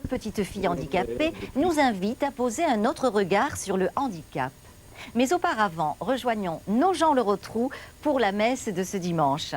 petite fille handicapée nous invite à poser un autre regard sur le handicap. Mais auparavant, rejoignons Nogent-le-Rotrou pour la messe de ce dimanche.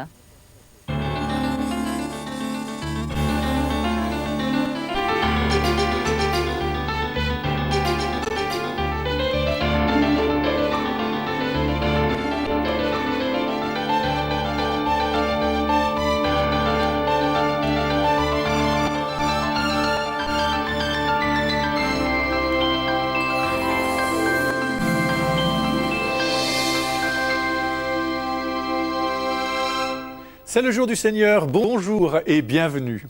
C'est le jour du Seigneur, bonjour et bienvenue.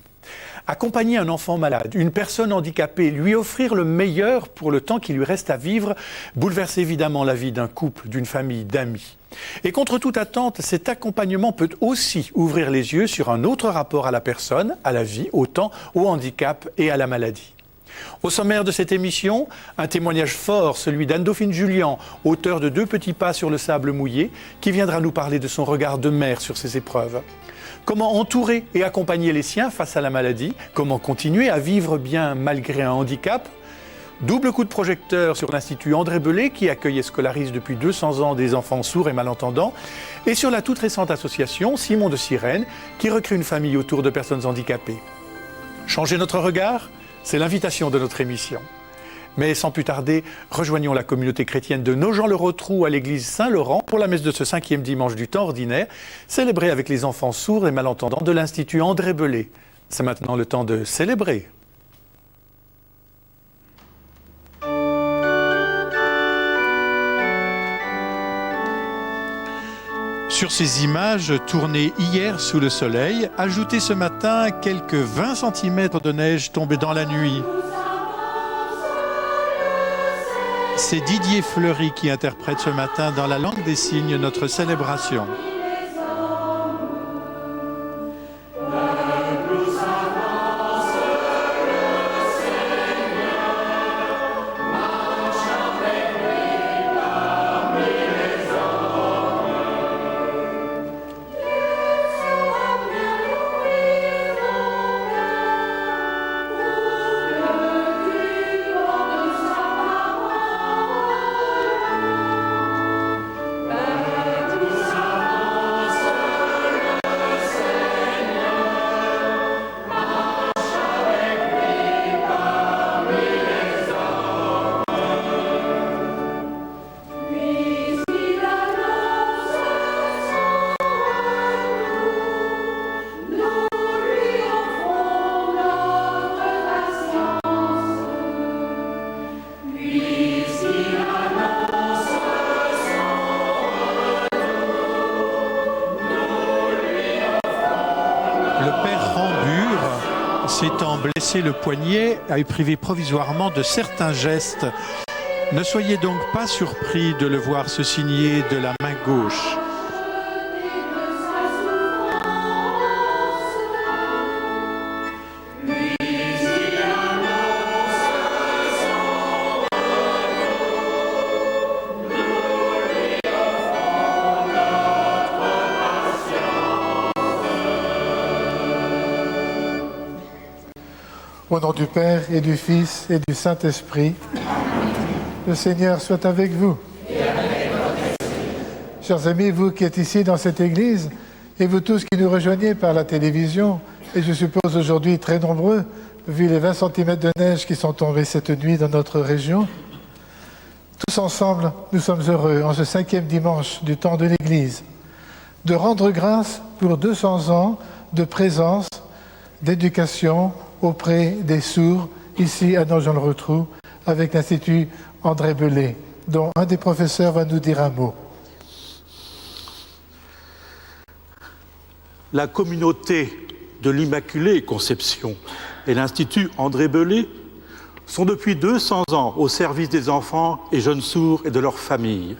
Accompagner un enfant malade, une personne handicapée, lui offrir le meilleur pour le temps qui lui reste à vivre, bouleverse évidemment la vie d'un couple, d'une famille, d'amis. Et contre toute attente, cet accompagnement peut aussi ouvrir les yeux sur un autre rapport à la personne, à la vie, au temps, au handicap et à la maladie. Au sommaire de cette émission, un témoignage fort, celui d'Anne-Dauphine Julien, auteure de 2 petits pas sur le sable mouillé, qui viendra nous parler de son regard de mère sur ces épreuves. Comment entourer et accompagner les siens face à la maladie? Comment continuer à vivre bien malgré un handicap? Double coup de projecteur sur l'Institut André Belé, qui accueille et scolarise depuis 200 ans des enfants sourds et malentendants, et sur la toute récente association Simon de Sirène, qui recrée une famille autour de personnes handicapées. Changer notre regard? C'est l'invitation de notre émission. Mais sans plus tarder, rejoignons la communauté chrétienne de Nogent-le-Rotrou à l'église Saint-Laurent pour la messe de ce 5e dimanche du temps ordinaire, célébrée avec les enfants sourds et malentendants de l'Institut André Belé. C'est maintenant le temps de célébrer. Sur ces images tournées hier sous le soleil, ajoutez ce matin quelques 20 cm de neige tombée dans la nuit. C'est Didier Fleury qui interprète ce matin dans la langue des signes notre célébration. S'étant blessé le poignet, a eu privé provisoirement de certains gestes. Ne soyez donc pas surpris de le voir se signer de la main gauche. Au nom du Père et du Fils et du Saint-Esprit, le Seigneur soit avec vous. Chers amis, vous qui êtes ici dans cette église, et vous tous qui nous rejoignez par la télévision, et je suppose aujourd'hui très nombreux, vu les 20 cm de neige qui sont tombés cette nuit dans notre région, tous ensemble, nous sommes heureux, en ce 5e dimanche du temps de l'Église, de rendre grâce pour 200 ans de présence, d'éducation, auprès des sourds, ici à Nogent-le-Rotrou, avec l'Institut André Belé, dont un des professeurs va nous dire un mot. La communauté de l'Immaculée Conception et l'Institut André Belé sont depuis 200 ans au service des enfants et jeunes sourds et de leurs familles.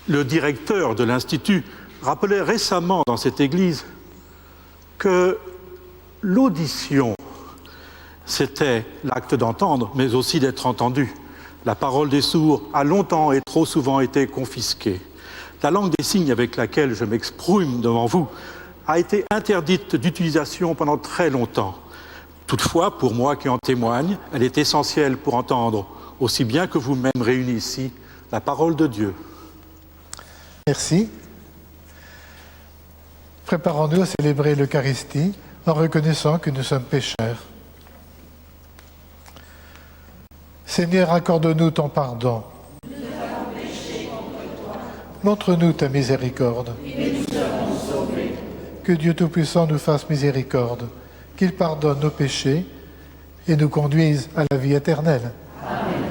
Le directeur de l'Institut rappelait récemment dans cette église que l'audition, c'était l'acte d'entendre, mais aussi d'être entendu. La parole des sourds a longtemps et trop souvent été confisquée. La langue des signes avec laquelle je m'exprime devant vous a été interdite d'utilisation pendant très longtemps. Toutefois, pour moi qui en témoigne, elle est essentielle pour entendre, aussi bien que vous-même réunis ici, la parole de Dieu. Merci. Préparons-nous à célébrer l'Eucharistie en reconnaissant que nous sommes pécheurs. Seigneur, accorde-nous ton pardon. Montre-nous ta miséricorde. Que Dieu Tout-Puissant nous fasse miséricorde, qu'il pardonne nos péchés et nous conduise à la vie éternelle. Amen.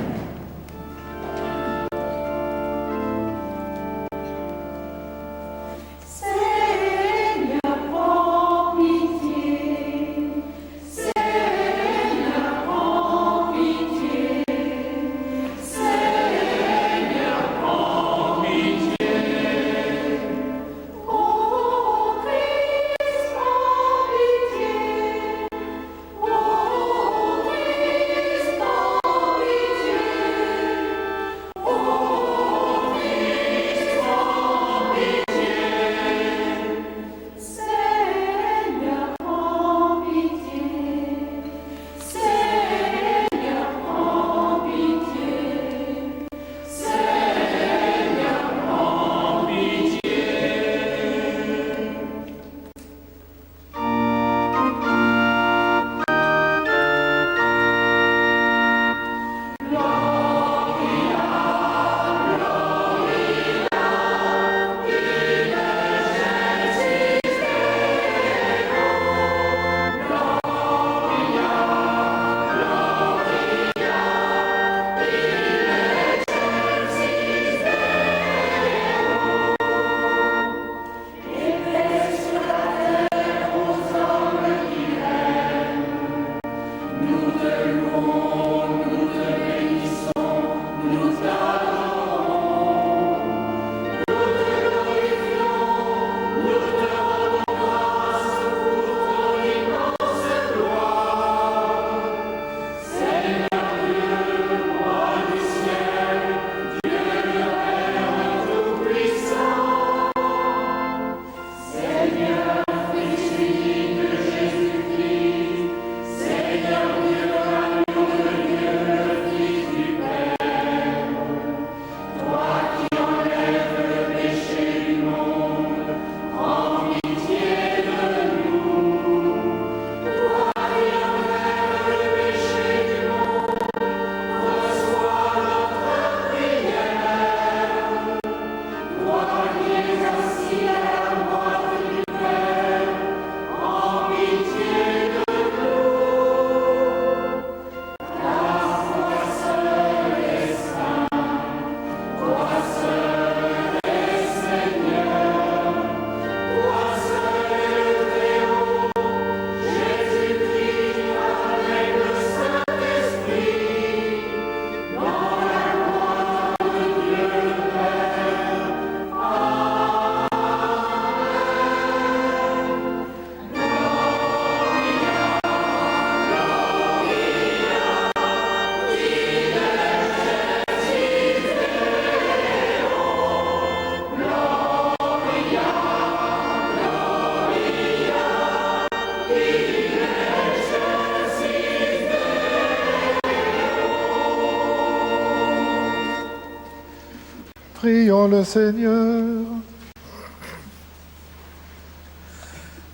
Prions le Seigneur.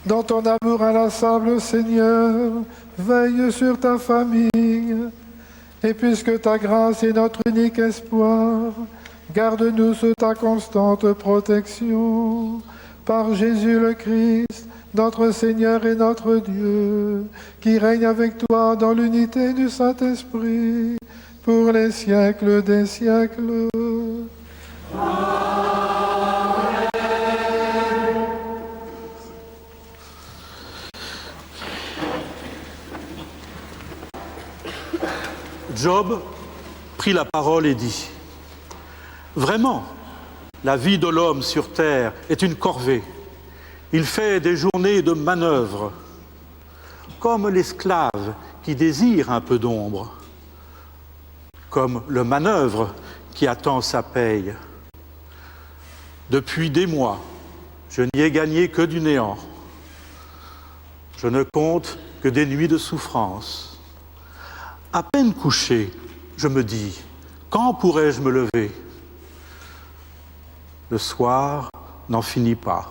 Dans ton amour inlassable, Seigneur, veille sur ta famille. Et puisque ta grâce est notre unique espoir, garde-nous sous ta constante protection. Par Jésus le Christ, notre Seigneur et notre Dieu, qui règne avec toi dans l'unité du Saint-Esprit, pour les siècles des siècles. Job prit la parole et dit : « Vraiment, la vie de l'homme sur terre est une corvée. Il fait des journées de manœuvre, comme l'esclave qui désire un peu d'ombre, comme le manœuvre qui attend sa paye. Depuis des mois, je n'y ai gagné que du néant. Je ne compte que des nuits de souffrance. À peine couché, je me dis, quand pourrais-je me lever? Le soir n'en finit pas.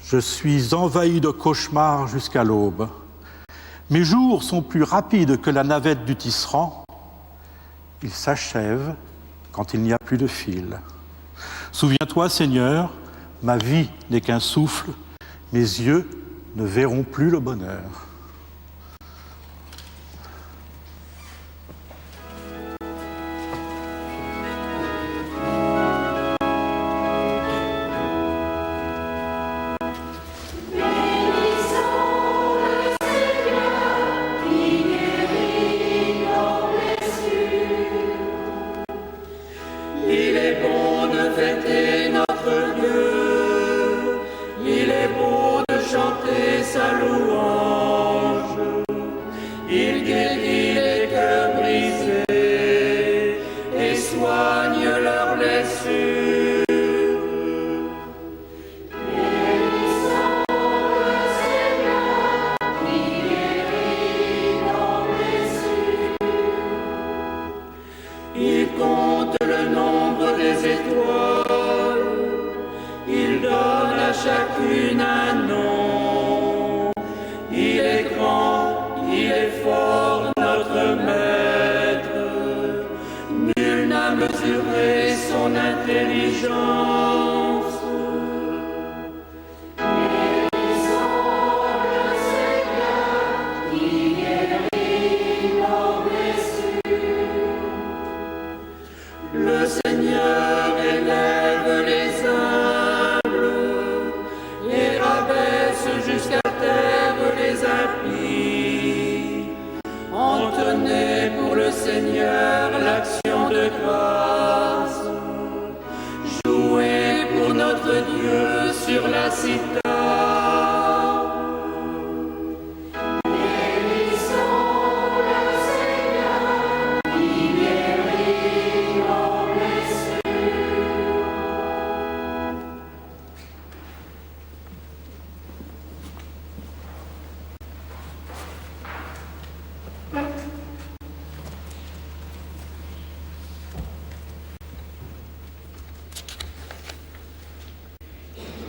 Je suis envahi de cauchemars jusqu'à l'aube. Mes jours sont plus rapides que la navette du tisserand. Ils s'achèvent quand il n'y a plus de fil. Souviens-toi, Seigneur, ma vie n'est qu'un souffle, mes yeux ne verront plus le bonheur.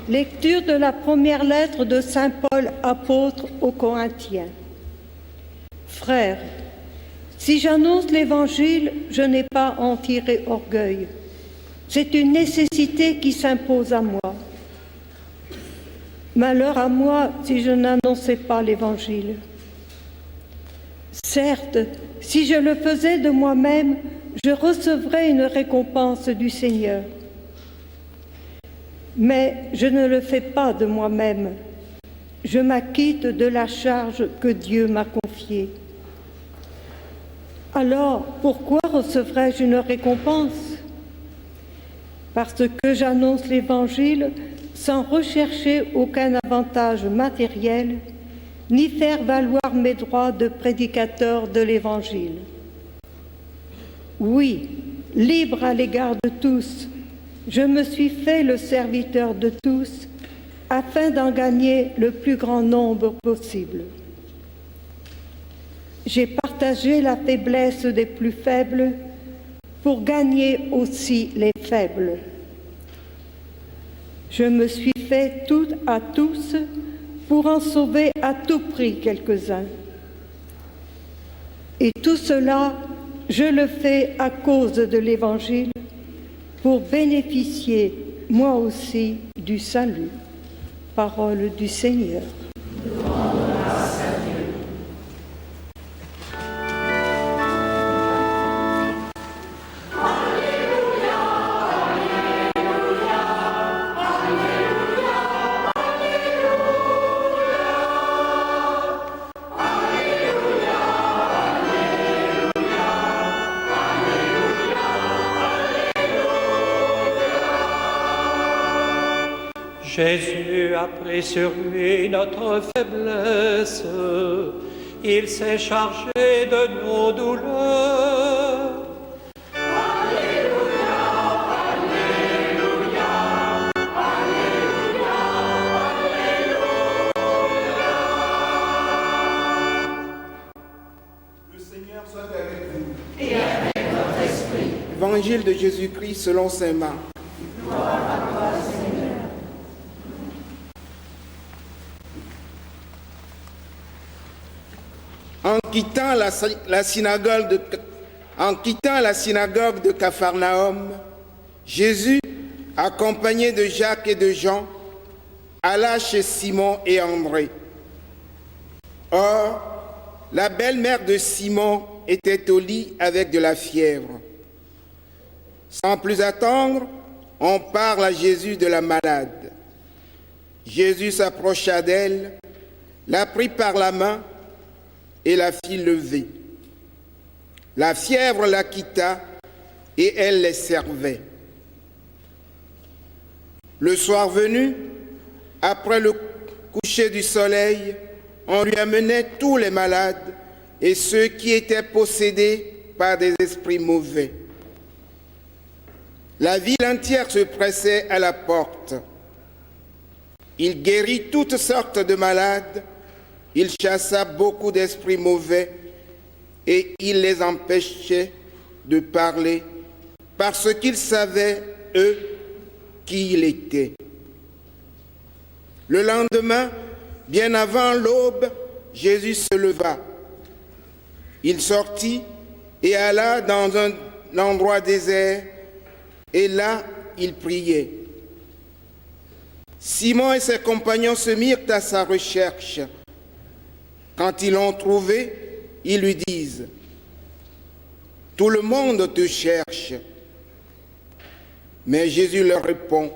Lecture de la première lettre de saint Paul apôtre aux Corinthiens. Frères, si j'annonce l'Évangile, je n'ai pas à en tirer orgueil. C'est une nécessité qui s'impose à moi. Malheur à moi si je n'annonçais pas l'Évangile. Certes, si je le faisais de moi-même, je recevrais une récompense du Seigneur. Mais je ne le fais pas de moi-même. Je m'acquitte de la charge que Dieu m'a confiée. Alors, pourquoi recevrais-je une récompense? Parce que j'annonce l'Évangile sans rechercher aucun avantage matériel, ni faire valoir mes droits de prédicateur de l'Évangile. Oui, libre à l'égard de tous, je me suis fait le serviteur de tous afin d'en gagner le plus grand nombre possible. J'ai partagé la faiblesse des plus faibles pour gagner aussi les faibles. Je me suis fait tout à tous pour en sauver à tout prix quelques-uns. Et tout cela, je le fais à cause de l'Évangile, pour bénéficier, moi aussi, du salut. Parole du Seigneur. Jésus a pris sur lui notre faiblesse, il s'est chargé de nos douleurs. Alléluia, Alléluia, Alléluia, Alléluia. Évangile de Jésus-Christ selon saint Marc. En quittant la synagogue de Capharnaüm, Jésus, accompagné de Jacques et de Jean, alla chez Simon et André. Or, la belle-mère de Simon était au lit avec de la fièvre. Sans plus attendre, on parle à Jésus de la malade. Jésus s'approcha d'elle, la prit par la main et la fit lever. La fièvre la quitta et elle les servait. Le soir venu, après le coucher du soleil, on lui amenait tous les malades et ceux qui étaient possédés par des esprits mauvais. La ville entière se pressait à la porte. Il guérit toutes sortes de malades, il chassa beaucoup d'esprits mauvais et il les empêchait de parler parce qu'ils savaient, eux, qui il était. Le lendemain, bien avant l'aube, Jésus se leva. Il sortit et alla dans un endroit désert, et là, il priait. Simon et ses compagnons se mirent à sa recherche. Quand ils l'ont trouvé, ils lui disent: « Tout le monde te cherche. » Mais Jésus leur répond: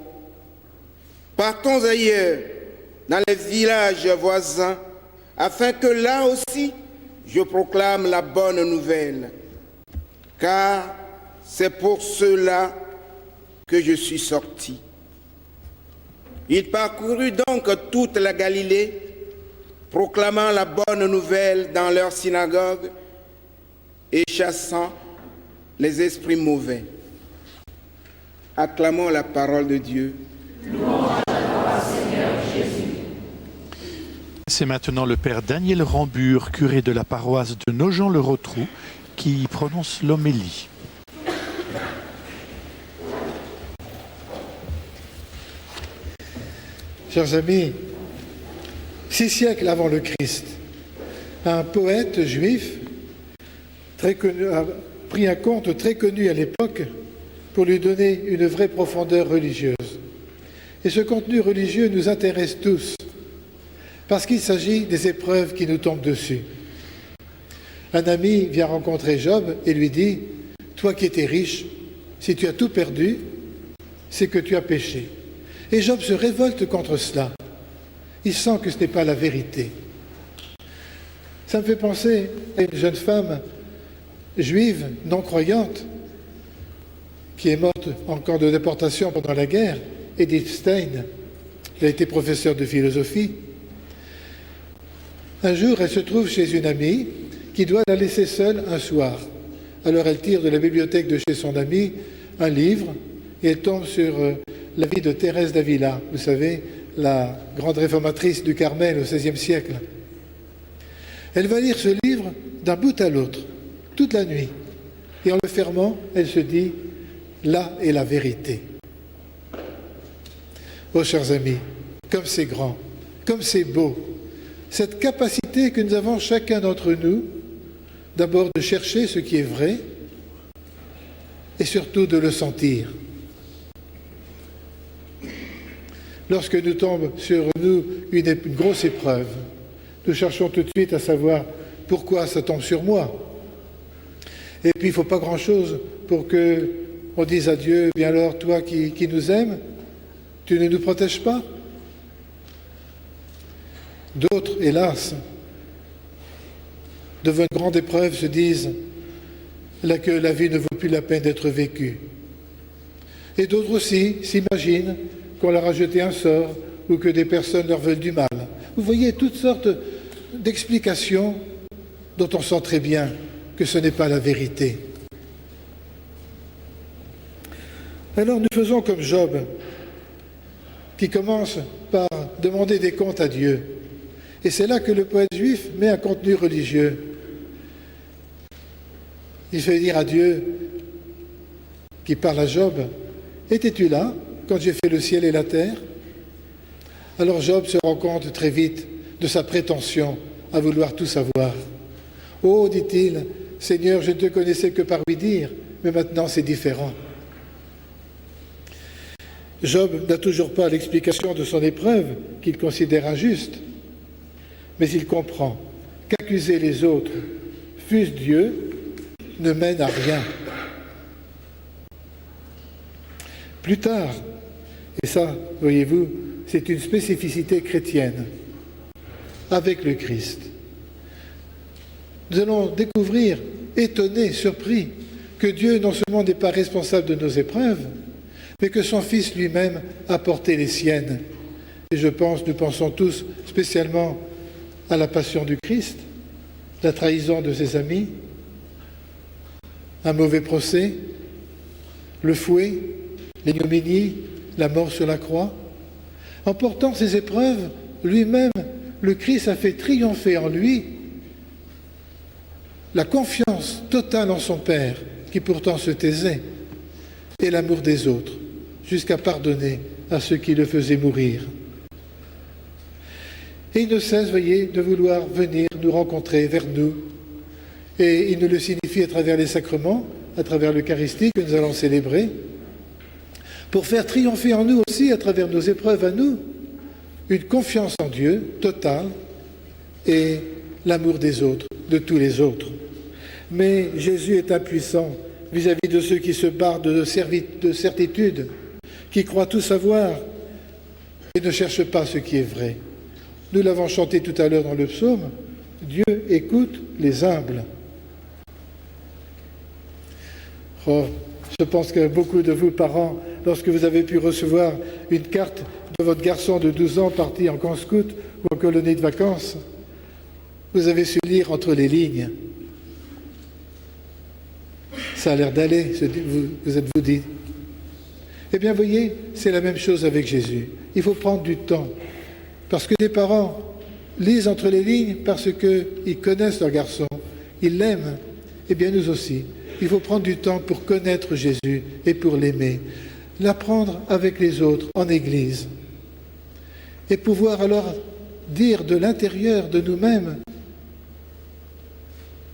« Partons ailleurs, dans les villages voisins, afin que là aussi je proclame la bonne nouvelle. Car c'est pour cela que je suis sorti. » Il parcourut donc toute la Galilée, proclamant la bonne nouvelle dans leur synagogue et chassant les esprits mauvais. Acclamons la parole de Dieu. C'est maintenant le père Daniel Rambure, curé de la paroisse de Nogent-le-Rotrou, qui prononce l'homélie. Chers amis, 6 siècles avant le Christ, un poète juif très connu, a pris un conte très connu à l'époque pour lui donner une vraie profondeur religieuse. Et ce contenu religieux nous intéresse tous, parce qu'il s'agit des épreuves qui nous tombent dessus. Un ami vient rencontrer Job et lui dit: « Toi qui étais riche, si tu as tout perdu, c'est que tu as péché. » Et Job se révolte contre cela. Il sent que ce n'est pas la vérité. Ça me fait penser à une jeune femme juive, non-croyante, qui est morte en camp de déportation pendant la guerre, Edith Stein. Elle a été professeure de philosophie. Un jour, elle se trouve chez une amie qui doit la laisser seule un soir. Alors elle tire de la bibliothèque de chez son amie un livre et elle tombe sur la vie de Thérèse d'Avila, vous savez, la grande réformatrice du Carmel au XVIe siècle. Elle va lire ce livre d'un bout à l'autre, toute la nuit. Et en le fermant, elle se dit: là est la vérité. Oh, chers amis, comme c'est grand, comme c'est beau, cette capacité que nous avons chacun d'entre nous, d'abord de chercher ce qui est vrai, et surtout de le sentir. Lorsque nous tombe sur nous une grosse épreuve, nous cherchons tout de suite à savoir pourquoi ça tombe sur moi. Et puis il ne faut pas grand-chose pour qu'on dise à Dieu: bien alors, toi qui nous aimes, tu ne nous protèges pas? D'autres, hélas, devant une grande épreuve, se disent que la vie ne vaut plus la peine d'être vécue. Et d'autres aussi s'imaginent qu'on leur a jeté un sort ou que des personnes leur veulent du mal. Vous voyez toutes sortes d'explications dont on sent très bien que ce n'est pas la vérité. Alors nous faisons comme Job, qui commence par demander des comptes à Dieu. Et c'est là que le poète juif met un contenu religieux. Il fait dire à Dieu: qui parle à Job, « Étais-tu là quand j'ai fait le ciel et la terre ?» Alors Job se rend compte très vite de sa prétention à vouloir tout savoir. « Oh, dit-il, Seigneur, je ne te connaissais que par lui dire, mais maintenant c'est différent. » Job n'a toujours pas l'explication de son épreuve qu'il considère injuste, mais il comprend qu'accuser les autres, fût-ce Dieu, ne mène à rien. Plus tard, et ça, voyez-vous, c'est une spécificité chrétienne, avec le Christ, nous allons découvrir, étonnés, surpris, que Dieu non seulement n'est pas responsable de nos épreuves, mais que son Fils lui-même a porté les siennes. Et nous pensons tous spécialement à la passion du Christ, la trahison de ses amis, un mauvais procès, le fouet, l'ignominie, la mort sur la croix. En portant ces épreuves, lui-même, le Christ a fait triompher en lui la confiance totale en son Père, qui pourtant se taisait, et l'amour des autres, jusqu'à pardonner à ceux qui le faisaient mourir. Et il ne cesse, voyez, de vouloir venir nous rencontrer vers nous. Et il nous le signifie à travers les sacrements, à travers l'Eucharistie que nous allons célébrer, pour faire triompher en nous aussi, à travers nos épreuves à nous, une confiance en Dieu totale et l'amour des autres, de tous les autres. Mais Jésus est impuissant vis-à-vis de ceux qui se barrent de certitude, qui croient tout savoir et ne cherchent pas ce qui est vrai. Nous l'avons chanté tout à l'heure dans le psaume, Dieu écoute les humbles. Oh, je pense que beaucoup de vous, parents, lorsque vous avez pu recevoir une carte de votre garçon de 12 ans parti en camp scout ou en colonie de vacances, vous avez su lire entre les lignes. Ça a l'air d'aller, vous êtes-vous dit. Eh bien, voyez, c'est la même chose avec Jésus. Il faut prendre du temps. Parce que des parents lisent entre les lignes parce qu'ils connaissent leur garçon, ils l'aiment. Eh bien, nous aussi. Il faut prendre du temps pour connaître Jésus et pour l'aimer. L'apprendre avec les autres, en Église. Et pouvoir alors dire de l'intérieur de nous-mêmes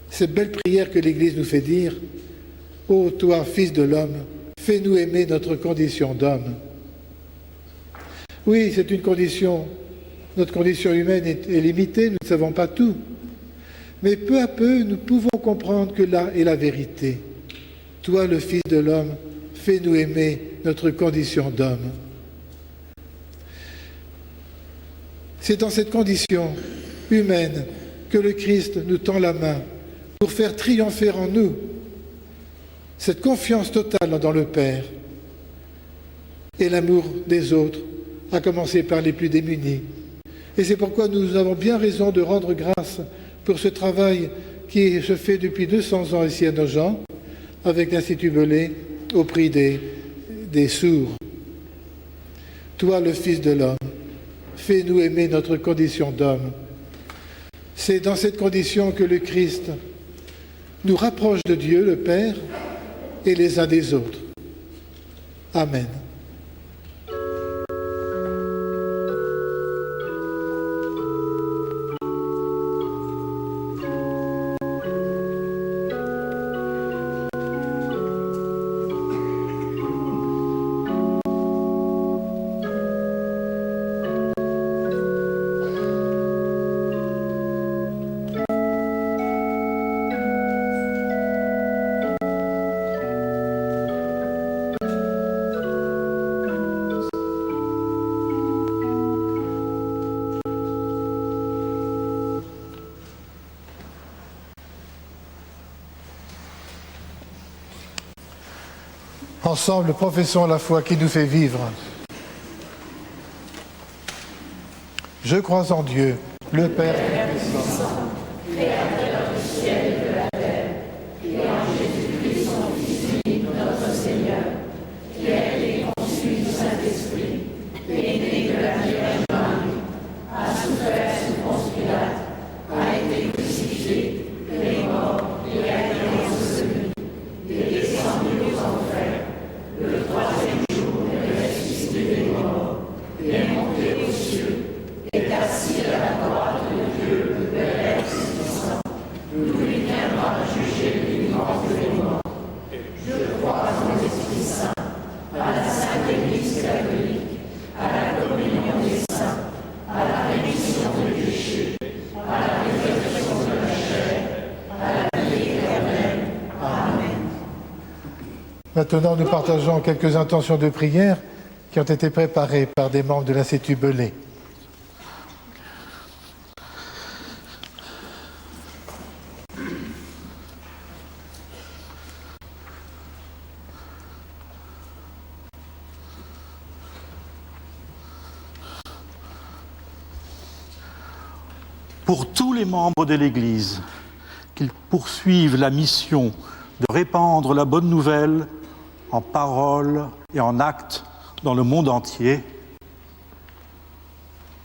cette belle prière que l'Église nous fait dire, « Ô toi, Fils de l'homme, fais-nous aimer notre condition d'homme. » Oui, c'est une condition, notre condition humaine est limitée, nous ne savons pas tout. Mais peu à peu, nous pouvons comprendre que là est la vérité. Toi, le Fils de l'homme, fais-nous aimer notre condition d'homme. C'est dans cette condition humaine que le Christ nous tend la main pour faire triompher en nous cette confiance totale dans le Père et l'amour des autres, à commencer par les plus démunis. Et c'est pourquoi nous avons bien raison de rendre grâce pour ce travail qui se fait depuis 200 ans ici à Nogent, avec l'Institut Belay, au prix des sourds. Toi, le Fils de l'homme, fais-nous aimer notre condition d'homme. C'est dans cette condition que le Christ nous rapproche de Dieu, le Père, et les uns des autres. Amen. Ensemble, professons la foi qui nous fait vivre. Je crois en Dieu, le Père Tout-Puissant, Créateur du ciel et de la terre, et en Jésus-Christ, son Fils unique, notre Seigneur, qui a été conçu du Saint-Esprit, est né de la Vierge Marie, a souffert sous Ponce Pilate, a été crucifié, est mort et a été enseveli, est descendu aux enfers. Maintenant, nous partageons quelques intentions de prière qui ont été préparées par des membres de l'Institut Belay. Pour tous les membres de l'Église, qu'ils poursuivent la mission de répandre la bonne nouvelle en paroles et en actes dans le monde entier,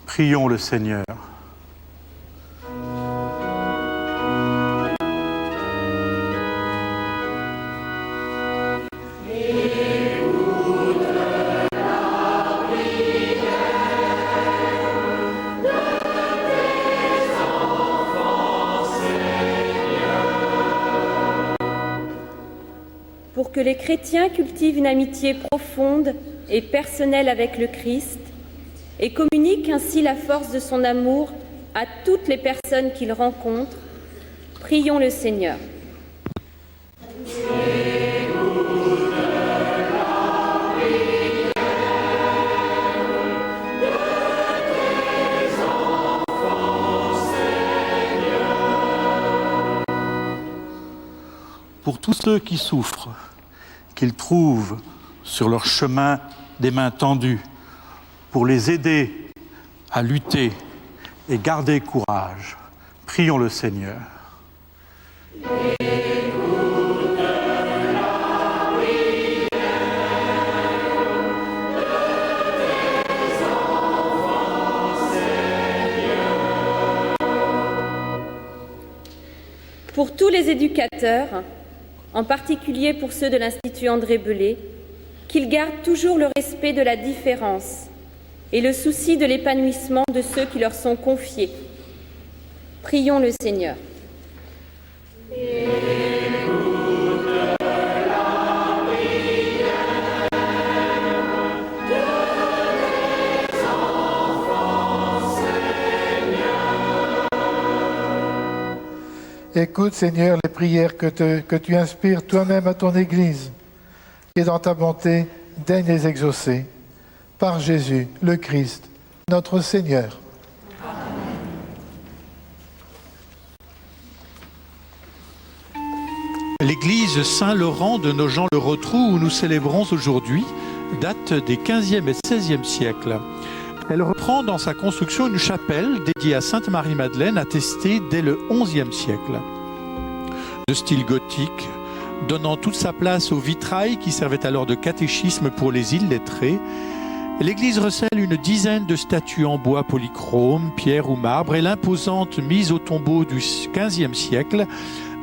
prions le Seigneur. Pour que les chrétiens cultivent une amitié profonde et personnelle avec le Christ et communiquent ainsi la force de son amour à toutes les personnes qu'ils rencontrent, prions le Seigneur. Pour tous ceux qui souffrent, qu'ils trouvent sur leur chemin des mains tendues pour les aider à lutter et garder courage, prions le Seigneur. Pour tous les éducateurs, en particulier pour ceux de l'Institut André Belay, qu'ils gardent toujours le respect de la différence et le souci de l'épanouissement de ceux qui leur sont confiés. Prions le Seigneur. Écoute, Seigneur, les prières que tu inspires toi-même à ton Église, et dans ta bonté, daigne les exaucer. Par Jésus, le Christ, notre Seigneur. L'église Saint-Laurent de Nogent-le-Rotrou, où nous célébrons aujourd'hui, date des 15e et 16e siècles. Elle reprend dans sa construction une chapelle dédiée à Sainte Marie-Madeleine, attestée dès le XIe siècle. De style gothique, donnant toute sa place au vitrail qui servait alors de catéchisme pour les illettrés, l'église recèle une dizaine de statues en bois polychrome, pierre ou marbre, et l'imposante mise au tombeau du XVe siècle,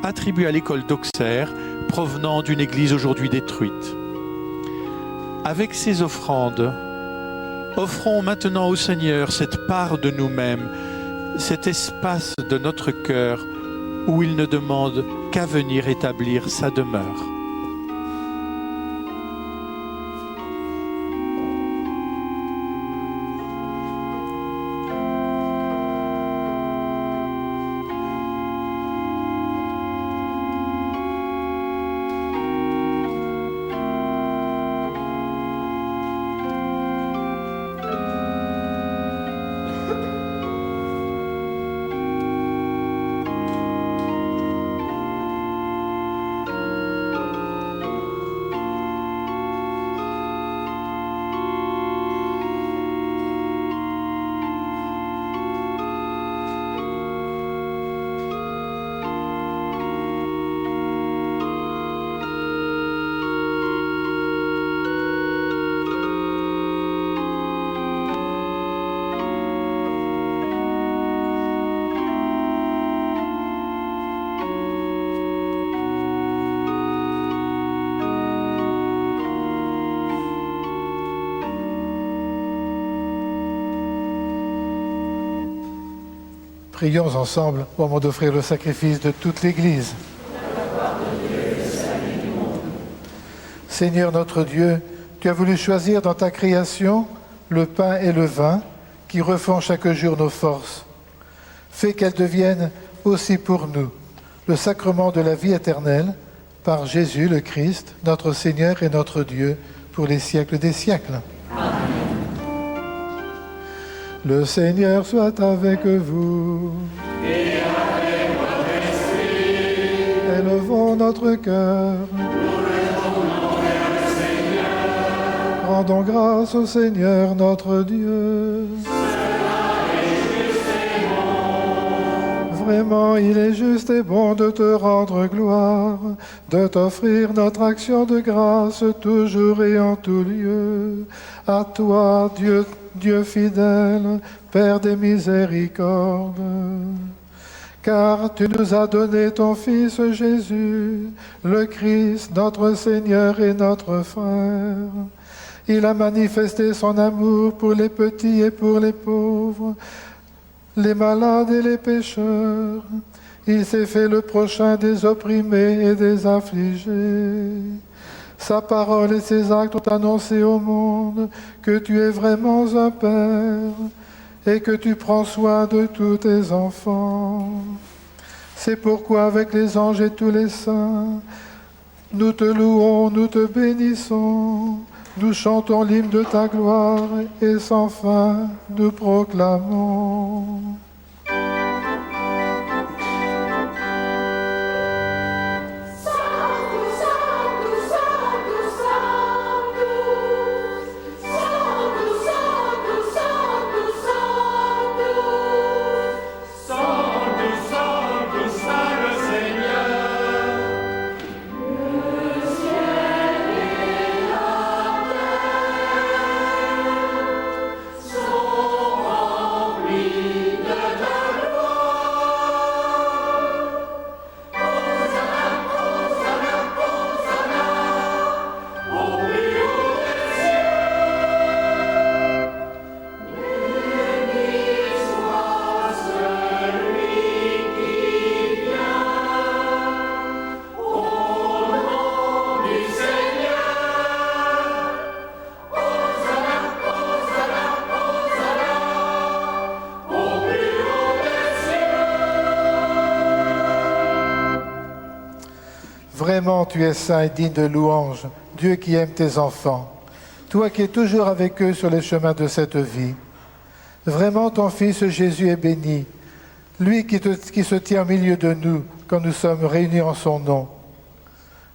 attribuée à l'école d'Auxerre, provenant d'une église aujourd'hui détruite. Avec ces offrandes, offrons maintenant au Seigneur cette part de nous-mêmes, cet espace de notre cœur où il ne demande qu'à venir établir sa demeure. Prions ensemble au moment d'offrir le sacrifice de toute l'Église. Seigneur notre Dieu, tu as voulu choisir dans ta création le pain et le vin qui refont chaque jour nos forces. Fais qu'elles deviennent aussi pour nous le sacrement de la vie éternelle, par Jésus le Christ, notre Seigneur et notre Dieu, pour les siècles des siècles. Le Seigneur soit avec vous. Et avec votre esprit. Élevons notre cœur. Nous le tournons vers le Seigneur. Rendons grâce au Seigneur notre Dieu. Cela est juste et bon. Vraiment, il est juste et bon de te rendre gloire, de t'offrir notre action de grâce toujours et en tout lieu. À toi, Dieu fidèle, Père des miséricordes. Car tu nous as donné ton Fils Jésus, le Christ, notre Seigneur et notre frère. Il a manifesté son amour pour les petits et pour les pauvres, les malades et les pécheurs. Il s'est fait le prochain des opprimés et des affligés. Sa parole et ses actes ont annoncé au monde que tu es vraiment un Père et que tu prends soin de tous tes enfants. C'est pourquoi avec les anges et tous les saints, nous te louons, nous te bénissons, nous chantons l'hymne de ta gloire et sans fin nous proclamons. Vraiment, tu es saint et digne de louange, Dieu qui aime tes enfants, toi qui es toujours avec eux sur les chemins de cette vie. Vraiment, ton Fils Jésus est béni, lui qui se tient au milieu de nous quand nous sommes réunis en son nom.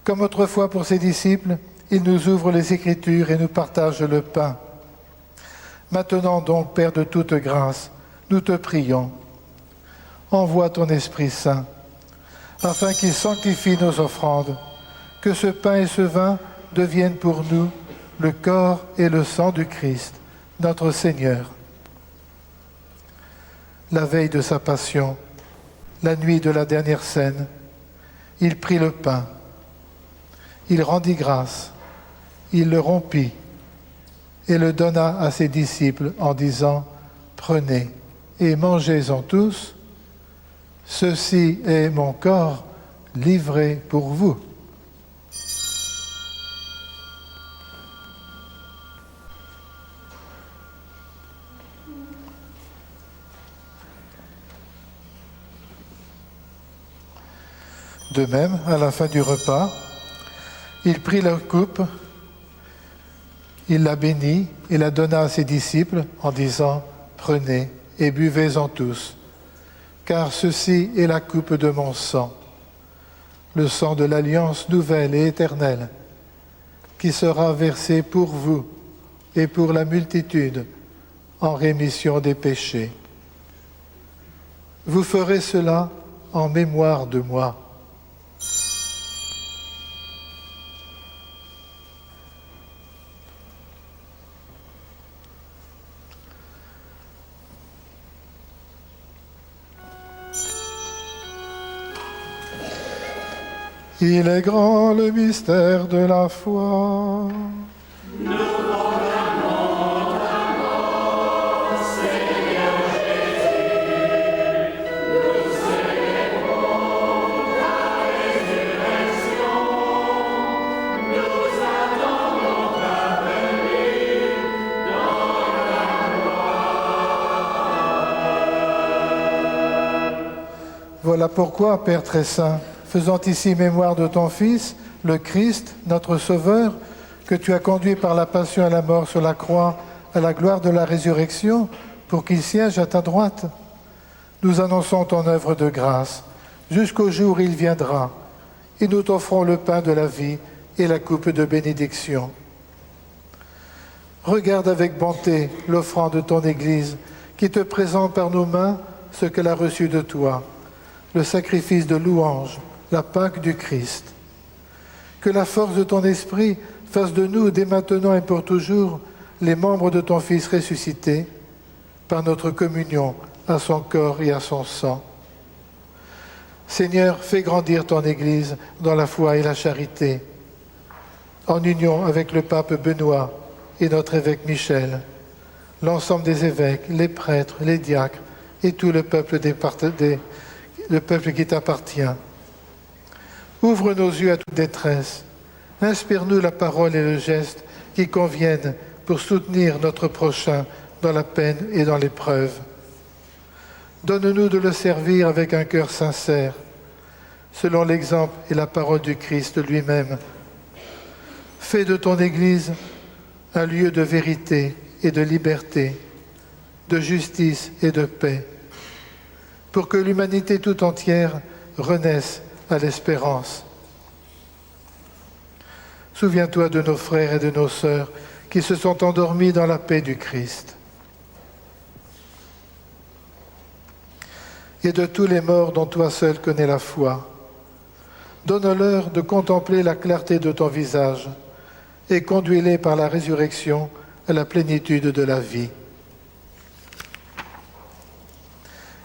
Comme autrefois pour ses disciples, il nous ouvre les Écritures et nous partage le pain. Maintenant donc, Père de toute grâce, nous te prions. Envoie ton Esprit Saint, afin qu'il sanctifie nos offrandes, que ce pain et ce vin deviennent pour nous le corps et le sang du Christ, notre Seigneur. La veille de sa passion, la nuit de la dernière scène, il prit le pain, il rendit grâce, il le rompit et le donna à ses disciples en disant « Prenez et mangez-en tous, ceci est mon corps livré pour vous. » De même, à la fin du repas, il prit la coupe, il la bénit et la donna à ses disciples en disant « Prenez et buvez-en tous, car ceci est la coupe de mon sang, le sang de l'alliance nouvelle et éternelle, qui sera versé pour vous et pour la multitude en rémission des péchés. Vous ferez cela en mémoire de moi. » Il est grand le mystère de la foi. Nous proclamons ta mort, Seigneur Jésus. Nous célébrons ta résurrection. Nous attendons ta venue dans la gloire. Voilà pourquoi, Père très saint, faisant ici mémoire de ton Fils, le Christ, notre Sauveur, que tu as conduit par la passion et la mort sur la croix à la gloire de la résurrection, pour qu'il siège à ta droite. Nous annonçons ton œuvre de grâce, jusqu'au jour où il viendra, et nous t'offrons le pain de la vie et la coupe de bénédiction. Regarde avec bonté l'offrande de ton Église, qui te présente par nos mains ce qu'elle a reçu de toi, le sacrifice de louange, la Pâque du Christ. Que la force de ton esprit fasse de nous, dès maintenant et pour toujours, les membres de ton Fils ressuscité, par notre communion à son corps et à son sang. Seigneur, fais grandir ton Église dans la foi et la charité, en union avec le pape Benoît et notre évêque Michel, l'ensemble des évêques, les prêtres, les diacres et tout le peuple, le peuple qui t'appartient. Ouvre nos yeux à toute détresse. Inspire-nous la parole et le geste qui conviennent pour soutenir notre prochain dans la peine et dans l'épreuve. Donne-nous de le servir avec un cœur sincère, selon l'exemple et la parole du Christ lui-même. Fais de ton Église un lieu de vérité et de liberté, de justice et de paix, pour que l'humanité tout entière renaisse à l'espérance. Souviens-toi de nos frères et de nos sœurs qui se sont endormis dans la paix du Christ. Et de tous les morts dont toi seul connais la foi. Donne-leur de contempler la clarté de ton visage et conduis-les par la résurrection à la plénitude de la vie.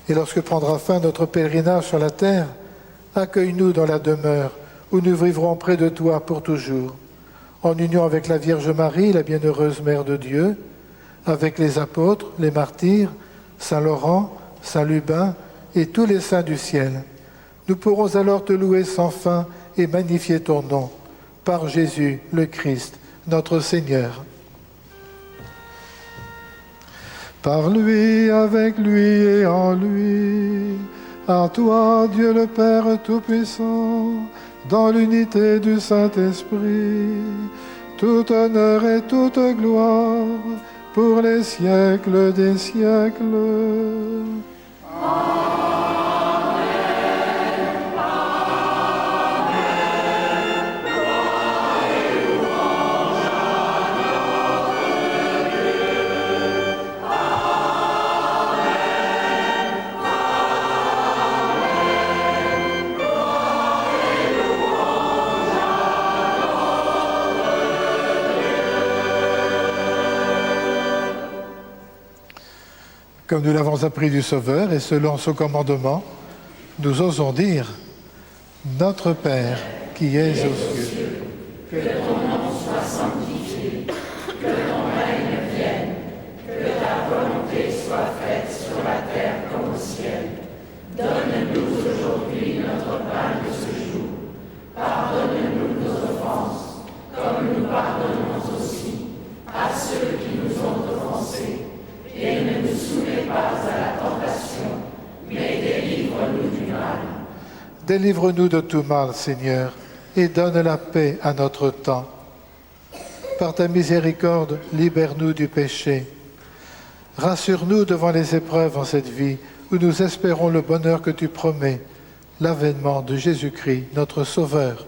Et lorsque prendra fin notre pèlerinage sur la terre, accueille-nous dans la demeure où nous vivrons près de toi pour toujours, en union avec la Vierge Marie, la bienheureuse Mère de Dieu, avec les apôtres, les martyrs, Saint Laurent, Saint Lubin et tous les saints du ciel. Nous pourrons alors te louer sans fin et magnifier ton nom, par Jésus le Christ, notre Seigneur. Par lui, avec lui et en lui, à toi, Dieu le Père Tout-Puissant, dans l'unité du Saint-Esprit, tout honneur et toute gloire pour les siècles des siècles. Comme nous l'avons appris du Sauveur et selon son commandement, nous osons dire « Notre Père qui es aux cieux, que ton nom soit sanctifié, que ton règne vienne, que ta volonté soit faite sur la terre comme au ciel. Donne-nous aujourd'hui notre pain de ce jour. Pardonne-nous nos offenses, comme nous pardonnons aussi à ceux qui nous ont offensés. Et ne nous soumets pas à la tentation, mais délivre-nous du mal. » Délivre-nous de tout mal, Seigneur, et donne la paix à notre temps. Par ta miséricorde, libère-nous du péché. Rassure-nous devant les épreuves en cette vie, où nous espérons le bonheur que tu promets, l'avènement de Jésus-Christ, notre Sauveur.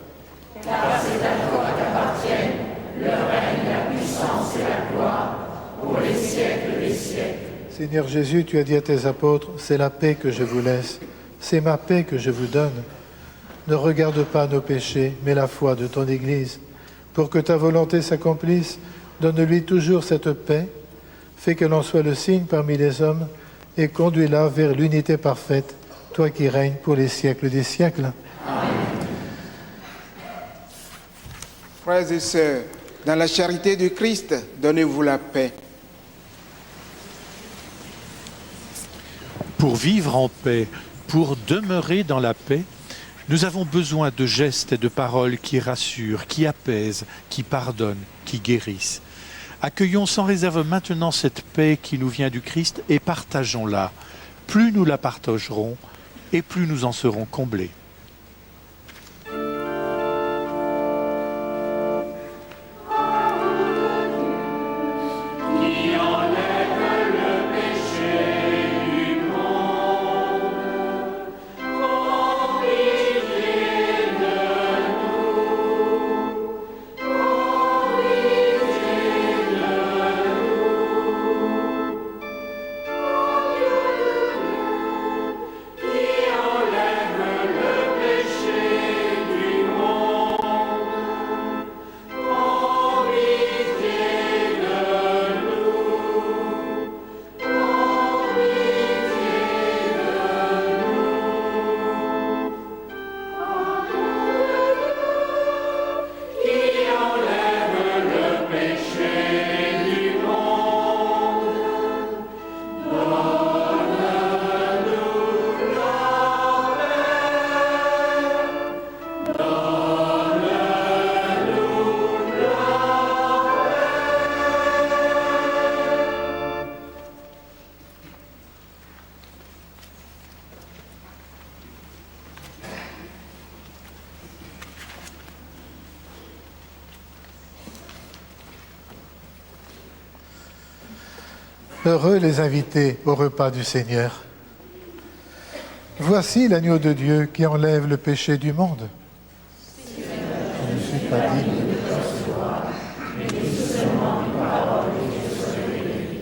Car c'est à toi qu'appartiennent le règne, la puissance et la gloire, pour les siècles des siècles. Seigneur Jésus, tu as dit à tes apôtres, c'est la paix que je vous laisse, c'est ma paix que je vous donne. Ne regarde pas nos péchés, mais la foi de ton Église. Pour que ta volonté s'accomplisse, donne-lui toujours cette paix, fais que l'on soit le signe parmi les hommes et conduis-la vers l'unité parfaite, toi qui règnes pour les siècles des siècles. Amen. Frères et sœurs, dans la charité du Christ, donnez-vous la paix. Pour vivre en paix, pour demeurer dans la paix, nous avons besoin de gestes et de paroles qui rassurent, qui apaisent, qui pardonnent, qui guérissent. Accueillons sans réserve maintenant cette paix qui nous vient du Christ et partageons-la. Plus nous la partagerons et plus nous en serons comblés. Heureux les invités au repas du Seigneur. Voici l'agneau de Dieu qui enlève le péché du monde. Je ne suis pas digne de te recevoir, mais dis seulement une parole et je serai guéri.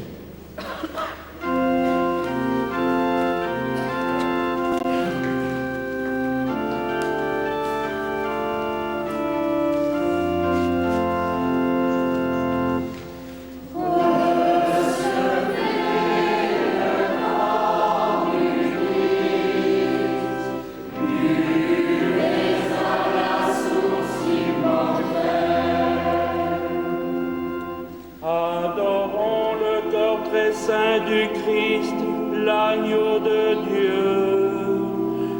Adorons le corps très saint du Christ, l'agneau de Dieu,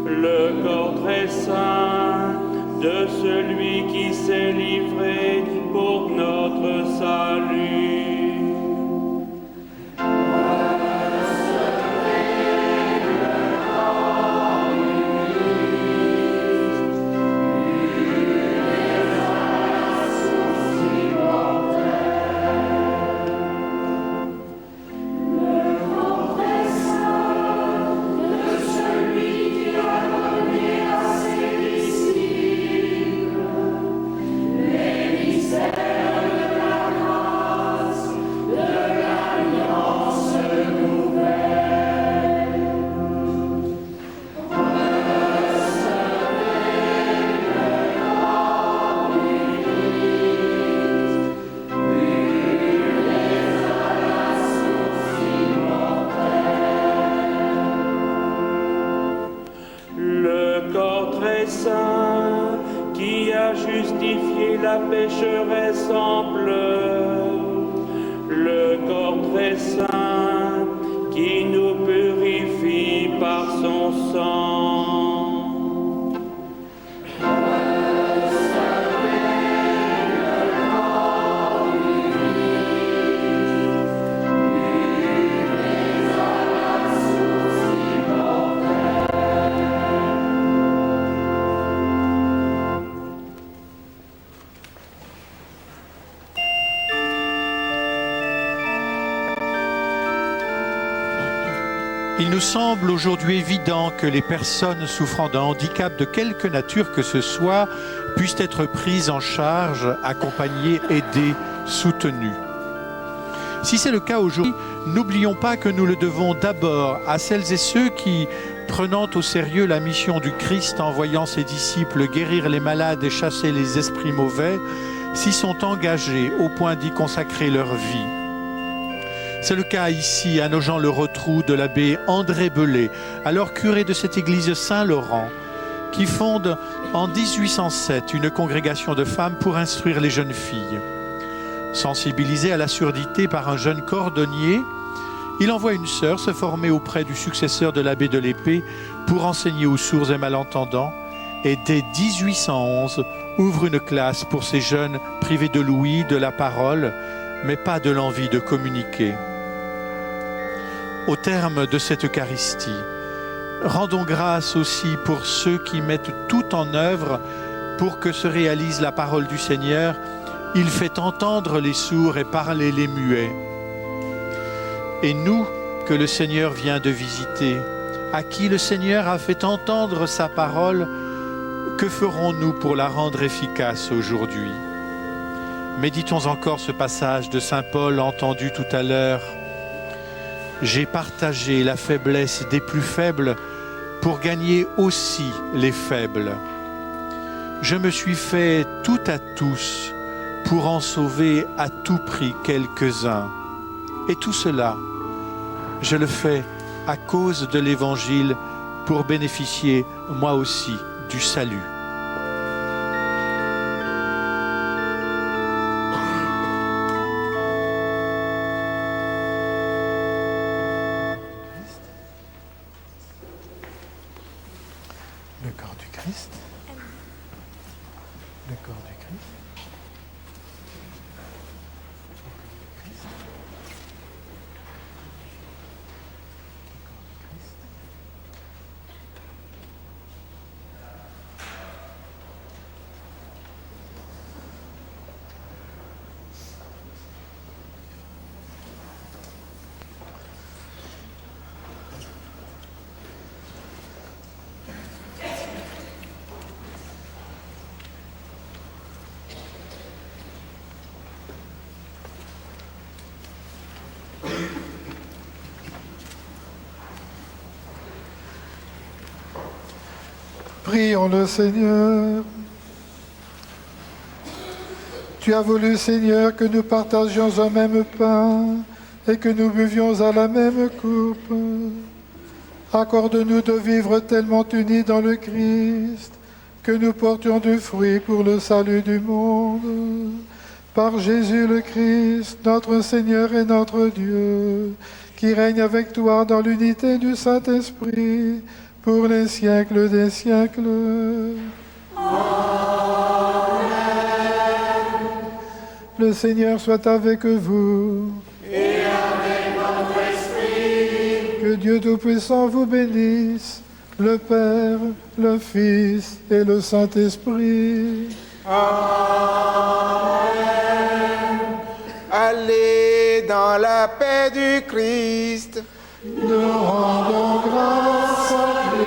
le corps très saint de celui qui s'est livré pour notre salut. Saint qui a justifié la pécheresse en pleurs, le corps très saint qui nous purifie par son sang. Il nous semble aujourd'hui évident que les personnes souffrant d'un handicap de quelque nature que ce soit puissent être prises en charge, accompagnées, aidées, soutenues. Si c'est le cas aujourd'hui, n'oublions pas que nous le devons d'abord à celles et ceux qui, prenant au sérieux la mission du Christ, envoyant ses disciples guérir les malades et chasser les esprits mauvais, s'y sont engagés au point d'y consacrer leur vie. C'est le cas ici à Nogent-le-Rotrou de l'abbé André Belay, alors curé de cette église Saint-Laurent, qui fonde en 1807 une congrégation de femmes pour instruire les jeunes filles. Sensibilisé à la surdité par un jeune cordonnier, il envoie une sœur se former auprès du successeur de l'abbé de l'Épée pour enseigner aux sourds et malentendants, et dès 1811 ouvre une classe pour ces jeunes privés de l'ouïe, de la parole, mais pas de l'envie de communiquer. Au terme de cette Eucharistie, rendons grâce aussi pour ceux qui mettent tout en œuvre pour que se réalise la parole du Seigneur. Il fait entendre les sourds et parler les muets. Et nous, que le Seigneur vient de visiter, à qui le Seigneur a fait entendre sa parole, que ferons-nous pour la rendre efficace aujourd'hui? Méditons encore ce passage de saint Paul entendu tout à l'heure. J'ai partagé la faiblesse des plus faibles pour gagner aussi les faibles. Je me suis fait tout à tous pour en sauver à tout prix quelques-uns. Et tout cela, je le fais à cause de l'Évangile pour bénéficier moi aussi du salut. Le corps du Christ. Le corps du Christ. Prions le Seigneur. Tu as voulu, Seigneur, que nous partagions un même pain et que nous buvions à la même coupe. Accorde-nous de vivre tellement unis dans le Christ que nous portions du fruit pour le salut du monde. Par Jésus le Christ, notre Seigneur et notre Dieu, qui règne avec toi dans l'unité du Saint-Esprit, pour les siècles des siècles. Amen. Le Seigneur soit avec vous. Et avec votre esprit. Que Dieu Tout-Puissant vous bénisse, le Père, le Fils et le Saint-Esprit. Amen. Allez dans la paix du Christ. Nous rendons grâce à Dieu.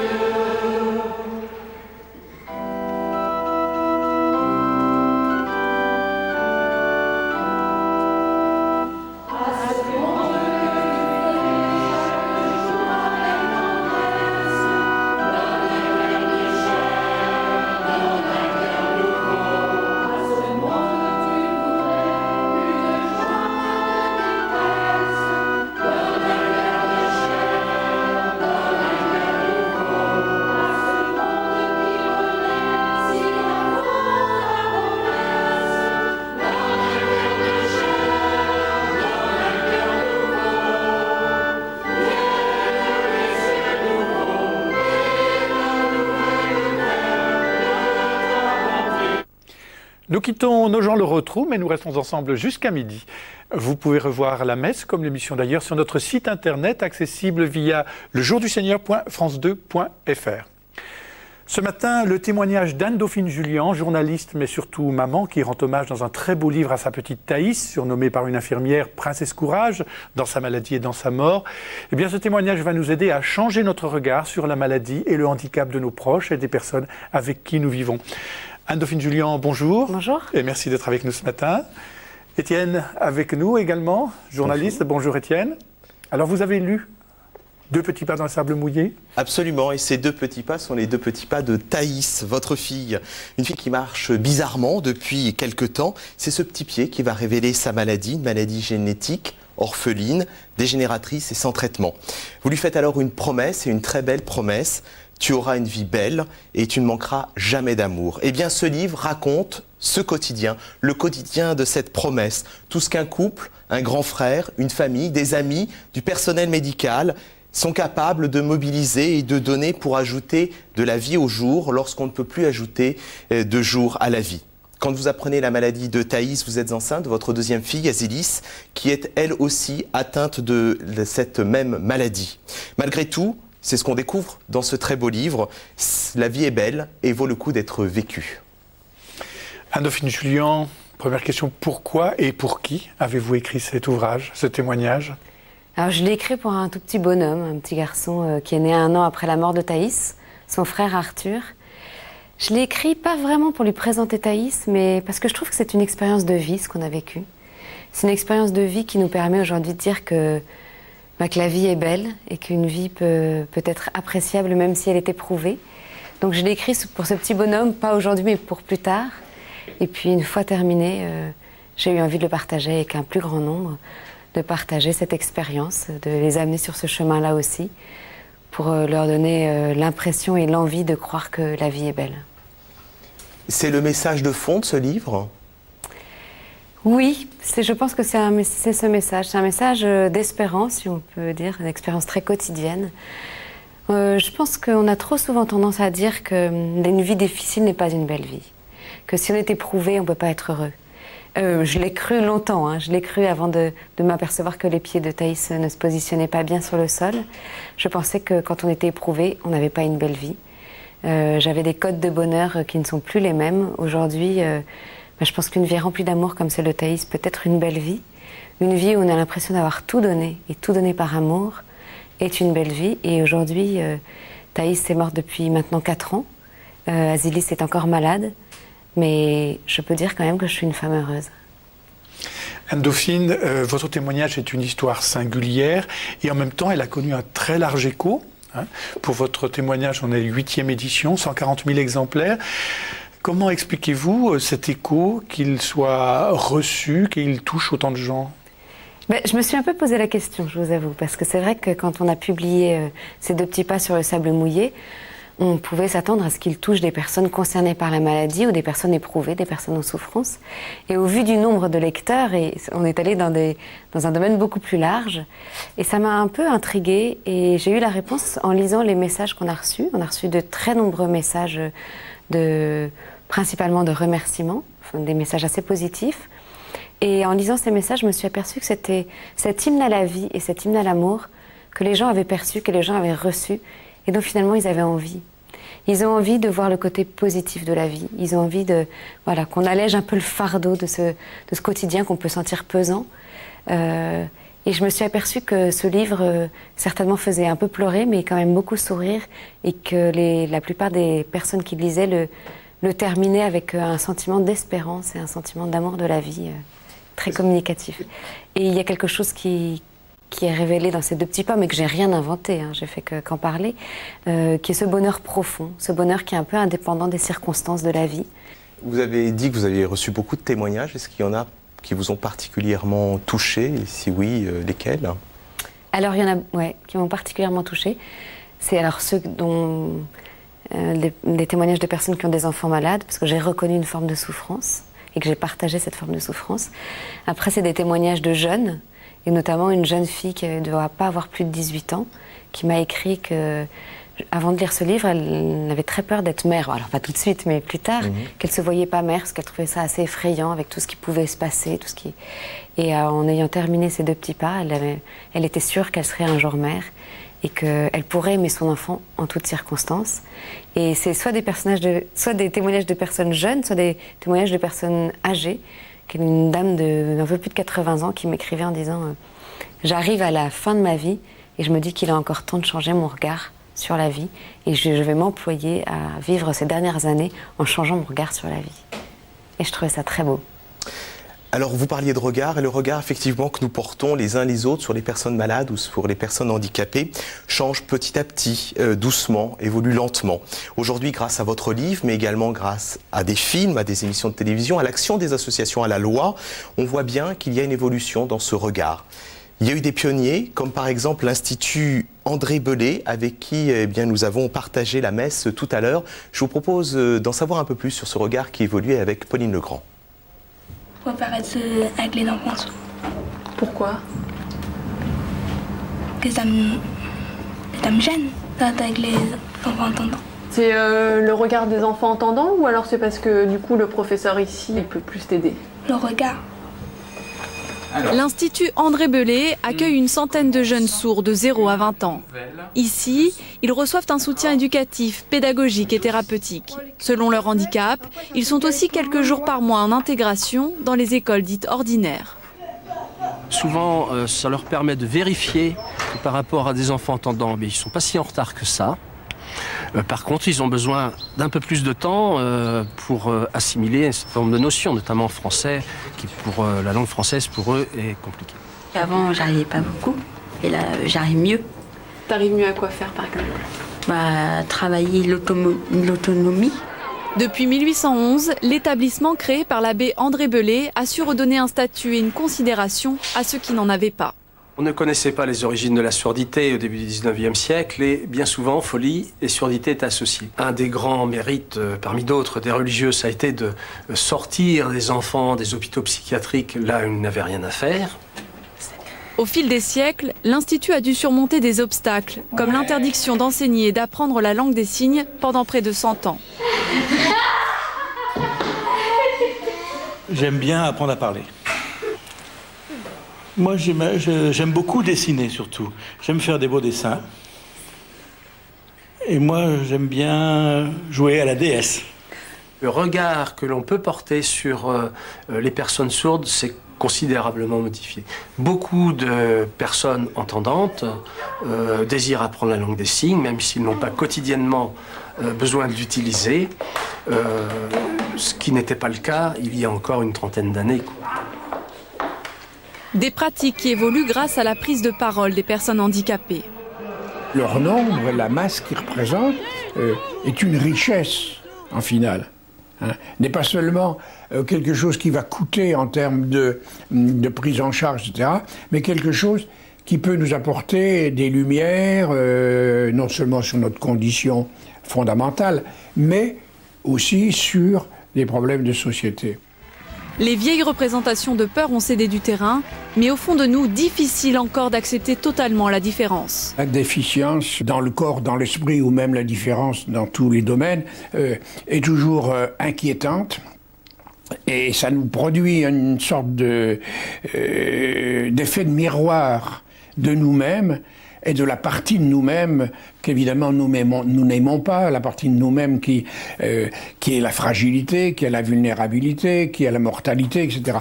Nous quittons Nos gens le retrouvent, mais nous restons ensemble jusqu'à midi. Vous pouvez revoir la messe, comme l'émission d'ailleurs, sur notre site internet, accessible via lejourduseigneur.france2.fr. Ce matin, le témoignage d'Anne-Dauphine Julien, journaliste, mais surtout maman, qui rend hommage dans un très beau livre à sa petite Thaïs, surnommée par une infirmière Princesse Courage, dans sa maladie et dans sa mort. Eh bien, ce témoignage va nous aider à changer notre regard sur la maladie et le handicap de nos proches et des personnes avec qui nous vivons. Anne-Dauphine Julien, bonjour. Bonjour. Et merci d'être avec nous ce matin. Étienne, avec nous également, journaliste. Bonjour Étienne. Alors, vous avez lu Deux petits pas dans le sable mouillé? Absolument, et ces deux petits pas sont les deux petits pas de Thaïs, votre fille. Une fille qui marche bizarrement depuis quelque temps. C'est ce petit pied qui va révéler sa maladie, une maladie génétique, orpheline, dégénératrice et sans traitement. Vous lui faites alors une promesse, et une très belle promesse. Tu auras une vie belle et tu ne manqueras jamais d'amour. Eh bien, ce livre raconte ce quotidien, le quotidien de cette promesse. Tout ce qu'un couple, un grand frère, une famille, des amis, du personnel médical sont capables de mobiliser et de donner pour ajouter de la vie au jour lorsqu'on ne peut plus ajouter de jour à la vie. Quand vous apprenez la maladie de Thaïs, vous êtes enceinte de votre deuxième fille, Azélis, qui est elle aussi atteinte de cette même maladie. Malgré tout, c'est ce qu'on découvre dans ce très beau livre. La vie est belle et vaut le coup d'être vécue. Anne-Dauphine Julien, première question, pourquoi et pour qui avez-vous écrit cet ouvrage, ce témoignage? Alors, je l'ai écrit pour un tout petit bonhomme, un petit garçon qui est né 1 an après la mort de Thaïs, son frère Arthur. Je l'ai écrit pas vraiment pour lui présenter Thaïs, mais parce que je trouve que c'est une expérience de vie, ce qu'on a vécu. C'est une expérience de vie qui nous permet aujourd'hui de dire que la vie est belle et qu'une vie peut être appréciable même si elle est éprouvée. Donc je l'ai écrit pour ce petit bonhomme, pas aujourd'hui mais pour plus tard. Et puis une fois terminé, j'ai eu envie de le partager avec un plus grand nombre, de partager cette expérience, de les amener sur ce chemin-là aussi, pour leur donner l'impression et l'envie de croire que la vie est belle. C'est le message de fond de ce livre ? Oui, je pense que c'est ce message. C'est un message d'espérance, si on peut dire, une expérience très quotidienne. Je pense qu'on a trop souvent tendance à dire qu'une vie difficile n'est pas une belle vie. Que si on est éprouvé, on ne peut pas être heureux. Je l'ai cru longtemps, je l'ai cru avant de m'apercevoir que les pieds de Thaïs ne se positionnaient pas bien sur le sol. Je pensais que quand on était éprouvé, on n'avait pas une belle vie. J'avais des codes de bonheur qui ne sont plus les mêmes. Aujourd'hui, je pense qu'une vie remplie d'amour comme celle de Thaïs peut être une belle vie. Une vie où on a l'impression d'avoir tout donné, et tout donné par amour, est une belle vie. Et aujourd'hui, Thaïs est morte depuis maintenant 4 ans. Azélis est encore malade. Mais je peux dire quand même que je suis une femme heureuse. Anne-Dauphine, votre témoignage est une histoire singulière et en même temps, elle a connu un très large écho. Pour votre témoignage, on est 8e édition, 140 000 exemplaires. Comment expliquez-vous cet écho, qu'il soit reçu, qu'il touche autant de gens ? Je me suis un peu posé la question, je vous avoue, parce que c'est vrai que quand on a publié ces 2 petits pas sur le sable mouillé, on pouvait s'attendre à ce qu'il touche des personnes concernées par la maladie ou des personnes éprouvées, des personnes en souffrance. Et au vu du nombre de lecteurs, on est allé dans un domaine beaucoup plus large. Et ça m'a un peu intriguée et j'ai eu la réponse en lisant les messages qu'on a reçus. On a reçu de très nombreux messages, principalement de remerciements, des messages assez positifs. Et en lisant ces messages, je me suis aperçue que c'était cet hymne à la vie et cet hymne à l'amour que les gens avaient perçu, que les gens avaient reçu. Et donc finalement, ils avaient envie. Ils ont envie de voir le côté positif de la vie. Ils ont envie qu'on allège un peu le fardeau de ce quotidien qu'on peut sentir pesant. Et je me suis aperçue que ce livre, certainement, faisait un peu pleurer, mais quand même beaucoup sourire. Et que la plupart des personnes qui lisaient le terminaient avec un sentiment d'espérance et un sentiment d'amour de la vie très communicatif. Et il y a quelque chose qui est révélé dans ces 2 petits pas, mais que j'ai rien inventé, j'ai fait qu'en parler, qui est ce bonheur profond, ce bonheur qui est un peu indépendant des circonstances de la vie. Vous avez dit que vous avez reçu beaucoup de témoignages. Est-ce qu'il y en a qui vous ont particulièrement touché? Et si oui, lesquels? Alors, il y en a qui m'ont particulièrement touché. C'est alors ceux dont des témoignages de personnes qui ont des enfants malades, parce que j'ai reconnu une forme de souffrance et que j'ai partagé cette forme de souffrance. Après, c'est des témoignages de jeunes, et notamment une jeune fille qui ne doit pas avoir plus de 18 ans, qui m'a écrit que, avant de lire ce livre, elle avait très peur d'être mère. Alors pas tout de suite, mais plus tard, qu'elle ne se voyait pas mère, parce qu'elle trouvait ça assez effrayant avec tout ce qui pouvait se passer. Et en ayant terminé ces 2 petits pas, elle était sûre qu'elle serait un jour mère et qu'elle pourrait aimer son enfant en toutes circonstances. Et c'est soit des témoignages de personnes jeunes, soit des témoignages de personnes âgées. Une dame d'un peu plus de 80 ans qui m'écrivait en disant j'arrive à la fin de ma vie et je me dis qu'il a encore temps de changer mon regard sur la vie et je vais m'employer à vivre ces dernières années en changeant mon regard sur la vie. Et je trouvais ça très beau. Alors vous parliez de regard, et le regard effectivement que nous portons les uns les autres sur les personnes malades ou sur les personnes handicapées change petit à petit, doucement, évolue lentement. Aujourd'hui, grâce à votre livre, mais également grâce à des films, à des émissions de télévision, à l'action des associations, à la loi, on voit bien qu'il y a une évolution dans ce regard. Il y a eu des pionniers, comme par exemple l'Institut André Belé, avec qui nous avons partagé la messe tout à l'heure. Je vous propose d'en savoir un peu plus sur ce regard qui évoluait avec Pauline Legrand. Je préfère être avec les enfants sourds. Pourquoi? Que ça me gêne d'être avec les enfants entendants. C'est le regard des enfants entendants ou alors c'est parce que du coup le professeur ici il peut plus t'aider? Le regard. L'Institut André Belé accueille une centaine de jeunes sourds de 0 à 20 ans. Ici, ils reçoivent un soutien éducatif, pédagogique et thérapeutique. Selon leur handicap, ils sont aussi quelques jours par mois en intégration dans les écoles dites ordinaires. Souvent, ça leur permet de vérifier que par rapport à des enfants entendants, mais ils ne sont pas si en retard que ça. Par contre, ils ont besoin d'un peu plus de temps pour assimiler un certain nombre de notions, notamment en français, qui pour la langue française, pour eux, est compliquée. Avant, j'arrivais pas beaucoup, et là, j'arrive mieux. T'arrives mieux à quoi faire, par exemple? Travailler l'autonomie. Depuis 1811, l'établissement créé par l'abbé André Belé a su redonner un statut et une considération à ceux qui n'en avaient pas. On ne connaissait pas les origines de la surdité au début du 19e siècle et bien souvent, folie et surdité est associée. Un des grands mérites, parmi d'autres, des religieux, ça a été de sortir des enfants des hôpitaux psychiatriques là où ils n'avaient rien à faire. Au fil des siècles, l'Institut a dû surmonter des obstacles, comme l'interdiction d'enseigner et d'apprendre la langue des signes pendant près de 100 ans. J'aime bien apprendre à parler. Moi, j'aime beaucoup dessiner, surtout. J'aime faire des beaux dessins. Et moi, j'aime bien jouer à la déesse. Le regard que l'on peut porter sur les personnes sourdes s'est considérablement modifié. Beaucoup de personnes entendantes désirent apprendre la langue des signes, même s'ils n'ont pas quotidiennement besoin de l'utiliser, ce qui n'était pas le cas il y a encore une trentaine d'années. Des pratiques qui évoluent grâce à la prise de parole des personnes handicapées. Leur nombre, la masse qu'ils représentent, est une richesse, en finale. N'est pas seulement quelque chose qui va coûter en termes de prise en charge, etc., mais quelque chose qui peut nous apporter des lumières, non seulement sur notre condition fondamentale, mais aussi sur les problèmes de société. Les vieilles représentations de peur ont cédé du terrain, mais au fond de nous, difficile encore d'accepter totalement la différence. La déficience dans le corps, dans l'esprit, ou même la différence dans tous les domaines, est toujours inquiétante. Et ça nous produit une sorte d'effet de miroir de nous-mêmes et de la partie de nous-mêmes qu'évidemment nous n'aimons pas, la partie de nous-mêmes qui est la fragilité, qui est la vulnérabilité, qui est la mortalité, etc.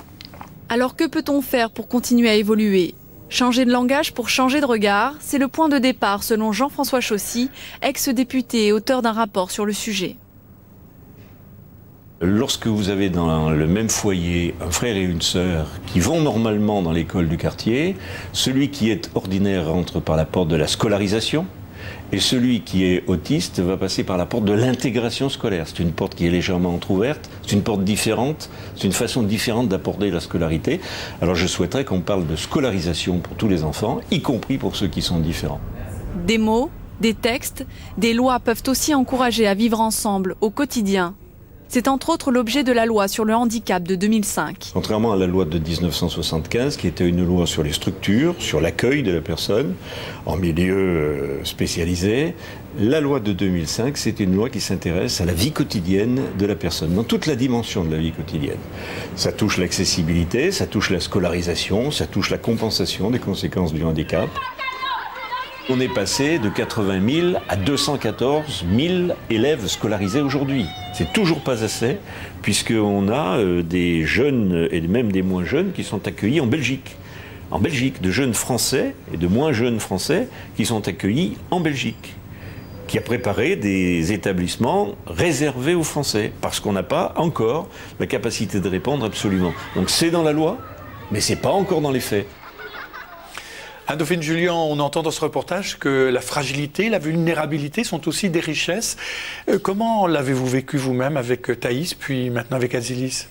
Alors que peut-on faire pour continuer à évoluer ? Changer de langage pour changer de regard, c'est le point de départ selon Jean-François Chaussy, ex-député et auteur d'un rapport sur le sujet. Lorsque vous avez dans le même foyer un frère et une sœur qui vont normalement dans l'école du quartier, celui qui est ordinaire rentre par la porte de la scolarisation et celui qui est autiste va passer par la porte de l'intégration scolaire. C'est une porte qui est légèrement entrouverte, c'est une porte différente, c'est une façon différente d'aborder la scolarité. Alors je souhaiterais qu'on parle de scolarisation pour tous les enfants, y compris pour ceux qui sont différents. Des mots, des textes, des lois peuvent aussi encourager à vivre ensemble au quotidien. C'est entre autres l'objet de la loi sur le handicap de 2005. Contrairement à la loi de 1975, qui était une loi sur les structures, sur l'accueil de la personne, en milieu spécialisé, la loi de 2005, c'est une loi qui s'intéresse à la vie quotidienne de la personne, dans toute la dimension de la vie quotidienne. Ça touche l'accessibilité, ça touche la scolarisation, ça touche la compensation des conséquences du handicap. On est passé de 80 000 à 214 000 élèves scolarisés aujourd'hui. C'est toujours pas assez, puisqu'on a des jeunes et même des moins jeunes qui sont accueillis en Belgique. En Belgique, de jeunes Français et de moins jeunes Français qui sont accueillis en Belgique, qui a préparé des établissements réservés aux Français, parce qu'on n'a pas encore la capacité de répondre absolument. Donc c'est dans la loi, mais c'est pas encore dans les faits. Anne-Dauphine Julien, on entend dans ce reportage que la fragilité, la vulnérabilité sont aussi des richesses. Comment l'avez-vous vécu vous-même avec Thaïs, puis maintenant avec Azilis ?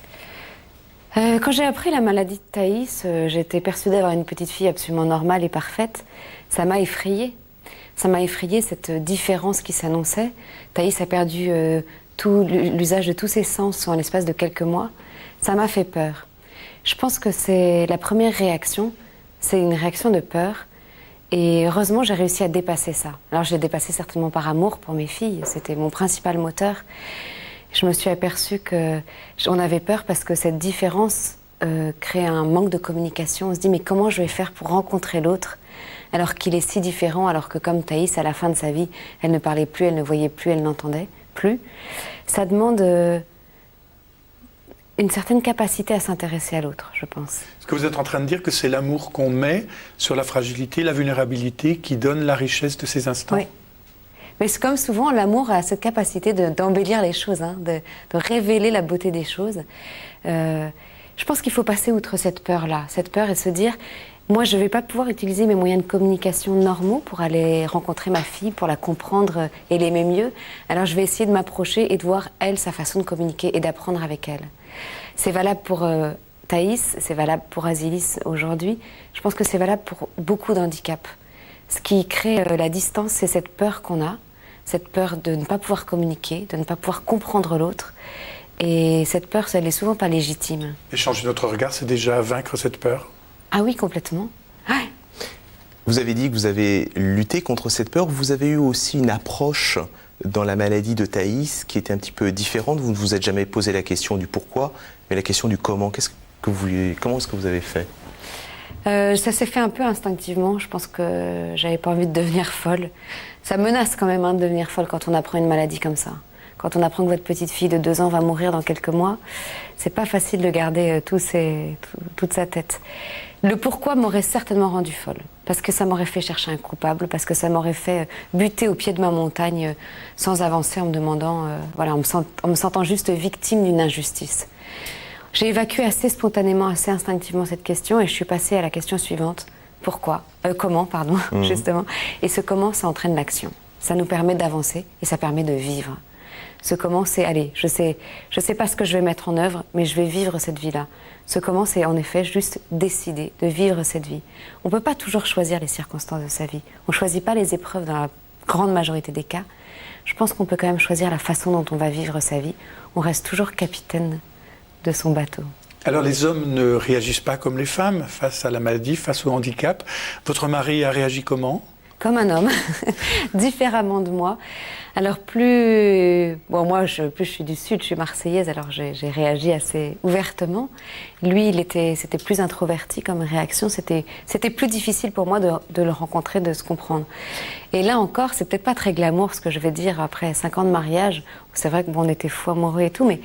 Quand j'ai appris la maladie de Thaïs, j'étais persuadée d'avoir une petite fille absolument normale et parfaite. Ça m'a effrayée. Ça m'a effrayée, cette différence qui s'annonçait. Thaïs a perdu l'usage de tous ses sens en l'espace de quelques mois. Ça m'a fait peur. Je pense que c'est la première réaction. C'est une réaction de peur et heureusement j'ai réussi à dépasser ça. Alors je l'ai dépassé certainement par amour pour mes filles, c'était mon principal moteur. Je me suis aperçue qu'on avait peur parce que cette différence crée un manque de communication. On se dit mais comment je vais faire pour rencontrer l'autre alors qu'il est si différent, alors que comme Thaïs à la fin de sa vie, elle ne parlait plus, elle ne voyait plus, elle n'entendait plus. Ça demande une certaine capacité à s'intéresser à l'autre, je pense. Est-ce que vous êtes en train de dire que c'est l'amour qu'on met sur la fragilité, la vulnérabilité qui donne la richesse de ces instants ? Oui. Mais c'est comme souvent, l'amour a cette capacité d'embellir les choses, de révéler la beauté des choses. Je pense qu'il faut passer outre cette peur-là, cette peur et se dire, moi je ne vais pas pouvoir utiliser mes moyens de communication normaux pour aller rencontrer ma fille, pour la comprendre et l'aimer mieux. Alors je vais essayer de m'approcher et de voir, elle, sa façon de communiquer et d'apprendre avec elle. C'est valable pour Thaïs, c'est valable pour Azilis aujourd'hui. Je pense que c'est valable pour beaucoup d'handicaps. Ce qui crée la distance, c'est cette peur qu'on a, cette peur de ne pas pouvoir communiquer, de ne pas pouvoir comprendre l'autre. Et cette peur, elle n'est souvent pas légitime. Et changer notre regard, c'est déjà vaincre cette peur ? Ah oui, complètement. Ouais. Vous avez dit que vous avez lutté contre cette peur. Vous avez eu aussi une approche dans la maladie de Thaïs qui était un petit peu différente. Vous ne vous êtes jamais posé la question du pourquoi, mais la question du comment. Comment est-ce que vous avez fait ? Ça s'est fait un peu instinctivement. Je pense que j'avais pas envie de devenir folle. Ça menace quand même de devenir folle quand on apprend une maladie comme ça. Quand on apprend que votre petite fille de 2 ans va mourir dans quelques mois, c'est pas facile de garder toute sa tête. Le pourquoi m'aurait certainement rendue folle, parce que ça m'aurait fait chercher un coupable, parce que ça m'aurait fait buter au pied de ma montagne sans avancer en me demandant, en me sentant juste victime d'une injustice. J'ai évacué assez spontanément, assez instinctivement cette question et je suis passée à la question suivante. pourquoi, comment, pardon, justement. Et ce comment, ça entraîne l'action. Ça nous permet d'avancer et ça permet de vivre. Ce comment, c'est, allez, je sais pas ce que je vais mettre en œuvre, mais je vais vivre cette vie-là. Ce comment, c'est en effet juste décider de vivre cette vie. On ne peut pas toujours choisir les circonstances de sa vie. On ne choisit pas les épreuves dans la grande majorité des cas. Je pense qu'on peut quand même choisir la façon dont on va vivre sa vie. On reste toujours capitaine de son bateau. Alors les hommes ne réagissent pas comme les femmes face à la maladie, face au handicap. Votre mari a réagi comment ? Comme un homme, différemment de moi. Alors plus je suis du Sud, je suis marseillaise, alors j'ai réagi assez ouvertement. Lui, c'était plus introverti comme réaction, c'était plus difficile pour moi de le rencontrer, de se comprendre. Et là encore, c'est peut-être pas très glamour ce que je vais dire après 5 ans de mariage. C'est vrai que on était fous amoureux et tout, mais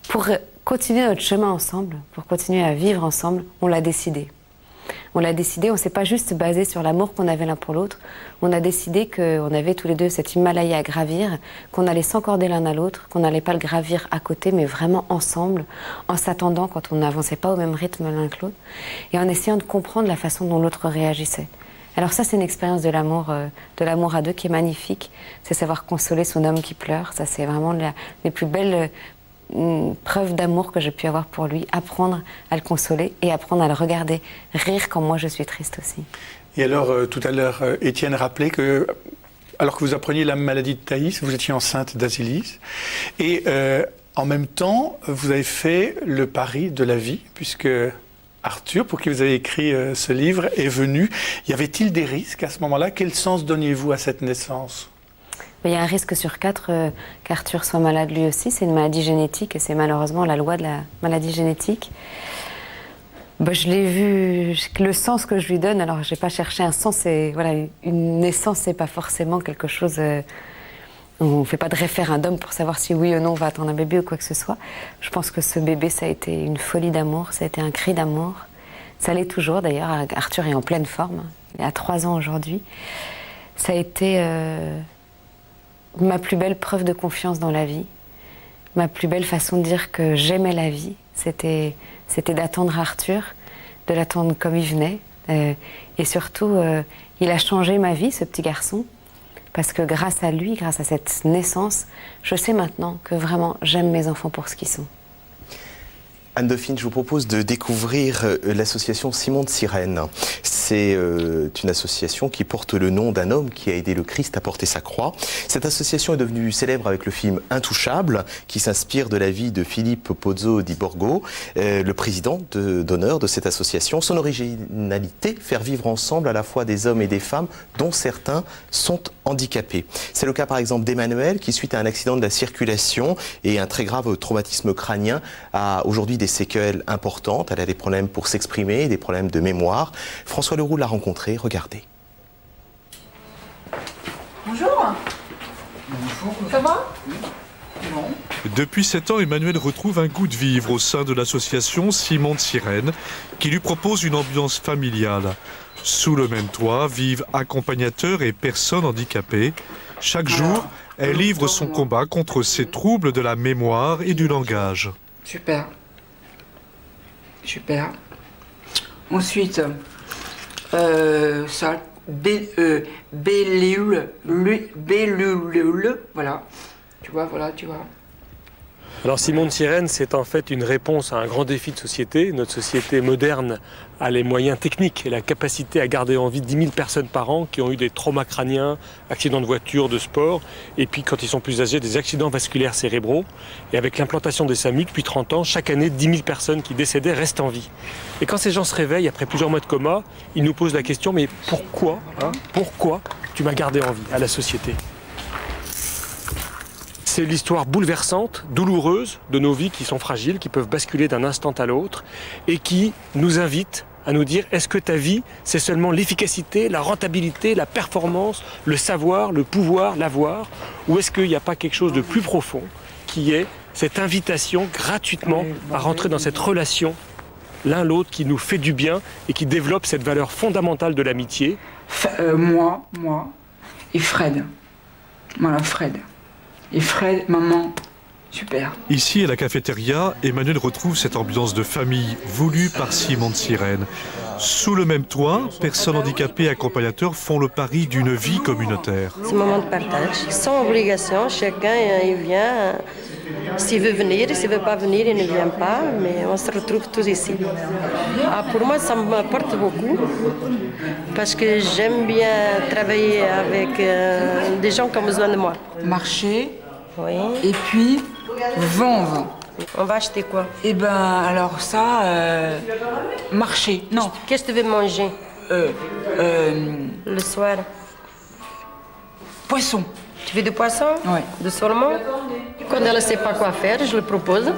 pour continuer notre chemin ensemble, pour continuer à vivre ensemble, on l'a décidé. On l'a décidé, on ne s'est pas juste basé sur l'amour qu'on avait l'un pour l'autre. On a décidé qu'on avait tous les deux cet Himalaya à gravir, qu'on allait s'encorder l'un à l'autre, qu'on n'allait pas le gravir à côté, mais vraiment ensemble, en s'attendant quand on n'avançait pas au même rythme l'un que l'autre, et en essayant de comprendre la façon dont l'autre réagissait. Alors ça, c'est une expérience de l'amour à deux qui est magnifique. C'est savoir consoler son homme qui pleure. Ça, c'est vraiment les plus belles preuve d'amour que j'ai pu avoir pour lui, apprendre à le consoler et apprendre à le regarder rire quand moi je suis triste aussi. Et alors, tout à l'heure, Étienne rappelait que, alors que vous appreniez la maladie de Thaïs, vous étiez enceinte d'Asilis, et en même temps, vous avez fait le pari de la vie, puisque Arthur, pour qui vous avez écrit ce livre, est venu. Y avait-il des risques à ce moment-là ? Quel sens donniez-vous à cette naissance ? Il y a un risque sur 4 qu'Arthur soit malade lui aussi. C'est une maladie génétique et c'est malheureusement la loi de la maladie génétique. Je l'ai vu, le sens que je lui donne, alors je n'ai pas cherché un sens. Voilà, une naissance, c'est pas forcément quelque chose... on ne fait pas de référendum pour savoir si oui ou non on va attendre un bébé ou quoi que ce soit. Je pense que ce bébé, ça a été une folie d'amour, ça a été un cri d'amour. Ça l'est toujours d'ailleurs. Arthur est en pleine forme. Il a 3 ans aujourd'hui. Ça a été... ma plus belle preuve de confiance dans la vie, ma plus belle façon de dire que j'aimais la vie, c'était d'attendre Arthur, de l'attendre comme il venait. Et surtout, il a changé ma vie, ce petit garçon, parce que grâce à lui, grâce à cette naissance, je sais maintenant que vraiment j'aime mes enfants pour ce qu'ils sont. Anne Dauphine, je vous propose de découvrir l'association Simon de Cyrène. C'est une association qui porte le nom d'un homme qui a aidé le Christ à porter sa croix. Cette association est devenue célèbre avec le film Intouchable, qui s'inspire de la vie de Philippe Pozzo di Borgo, le président d'honneur de cette association. Son originalité, faire vivre ensemble à la fois des hommes et des femmes dont certains sont handicapés. C'est le cas par exemple d'Emmanuel, qui suite à un accident de la circulation et un très grave traumatisme crânien, a aujourd'hui des séquelles importantes. Elle a des problèmes pour s'exprimer, des problèmes de mémoire. François Leroux l'a rencontré, regardez. Bonjour. Bonjour. Ça va? Non. Depuis 7 ans, Emmanuel retrouve un goût de vivre au sein de l'association Simon de Cyrène, qui lui propose une ambiance familiale. Sous le même toit vivent accompagnateurs et personnes handicapées. Chaque jour, elle livre son combat contre ces troubles de la mémoire et du langage. Super. Super. Ensuite, ça, Bellule, voilà. Tu vois. Alors Simon de Cyrène, c'est en fait une réponse à un grand défi de société. Notre société moderne a les moyens techniques et la capacité à garder en vie 10 000 personnes par an qui ont eu des traumas crâniens, accidents de voiture, de sport, et puis quand ils sont plus âgés, des accidents vasculaires cérébraux. Et avec l'implantation des SAMU depuis 30 ans, chaque année, 10 000 personnes qui décédaient restent en vie. Et quand ces gens se réveillent après plusieurs mois de coma, ils nous posent la question, mais pourquoi tu m'as gardé en vie à la société ? C'est l'histoire bouleversante, douloureuse de nos vies qui sont fragiles, qui peuvent basculer d'un instant à l'autre et qui nous invite à nous dire, est-ce que ta vie, c'est seulement l'efficacité, la rentabilité, la performance, le savoir, le pouvoir, l'avoir, ou est-ce qu'il n'y a pas quelque chose de plus profond qui est cette invitation gratuitement à rentrer dans cette relation l'un l'autre qui nous fait du bien et qui développe cette valeur fondamentale de l'amitié. Moi et Fred. Voilà, Fred. Et Fred, maman, Super. Ici, à la cafétéria, Emmanuel retrouve cette ambiance de famille voulue par Simon de Sirène. Sous le même toit, personnes handicapées et accompagnateurs font le pari d'une vie communautaire. C'est un moment de partage, sans obligation. Chacun il vient. S'il veut venir, s'il ne veut pas venir, il ne vient pas. Mais on se retrouve tous ici. Pour moi, ça m'apporte beaucoup. Parce que j'aime bien travailler avec des gens qui ont besoin de moi. Marcher. Oui. Et puis, vendre. On va acheter quoi? Eh ben, alors ça, marcher. Non. Qu'est-ce que tu veux manger? Le soir. Poisson. Tu veux du poisson? Oui. De saumon? Quand elle ne sait pas quoi faire, je le propose.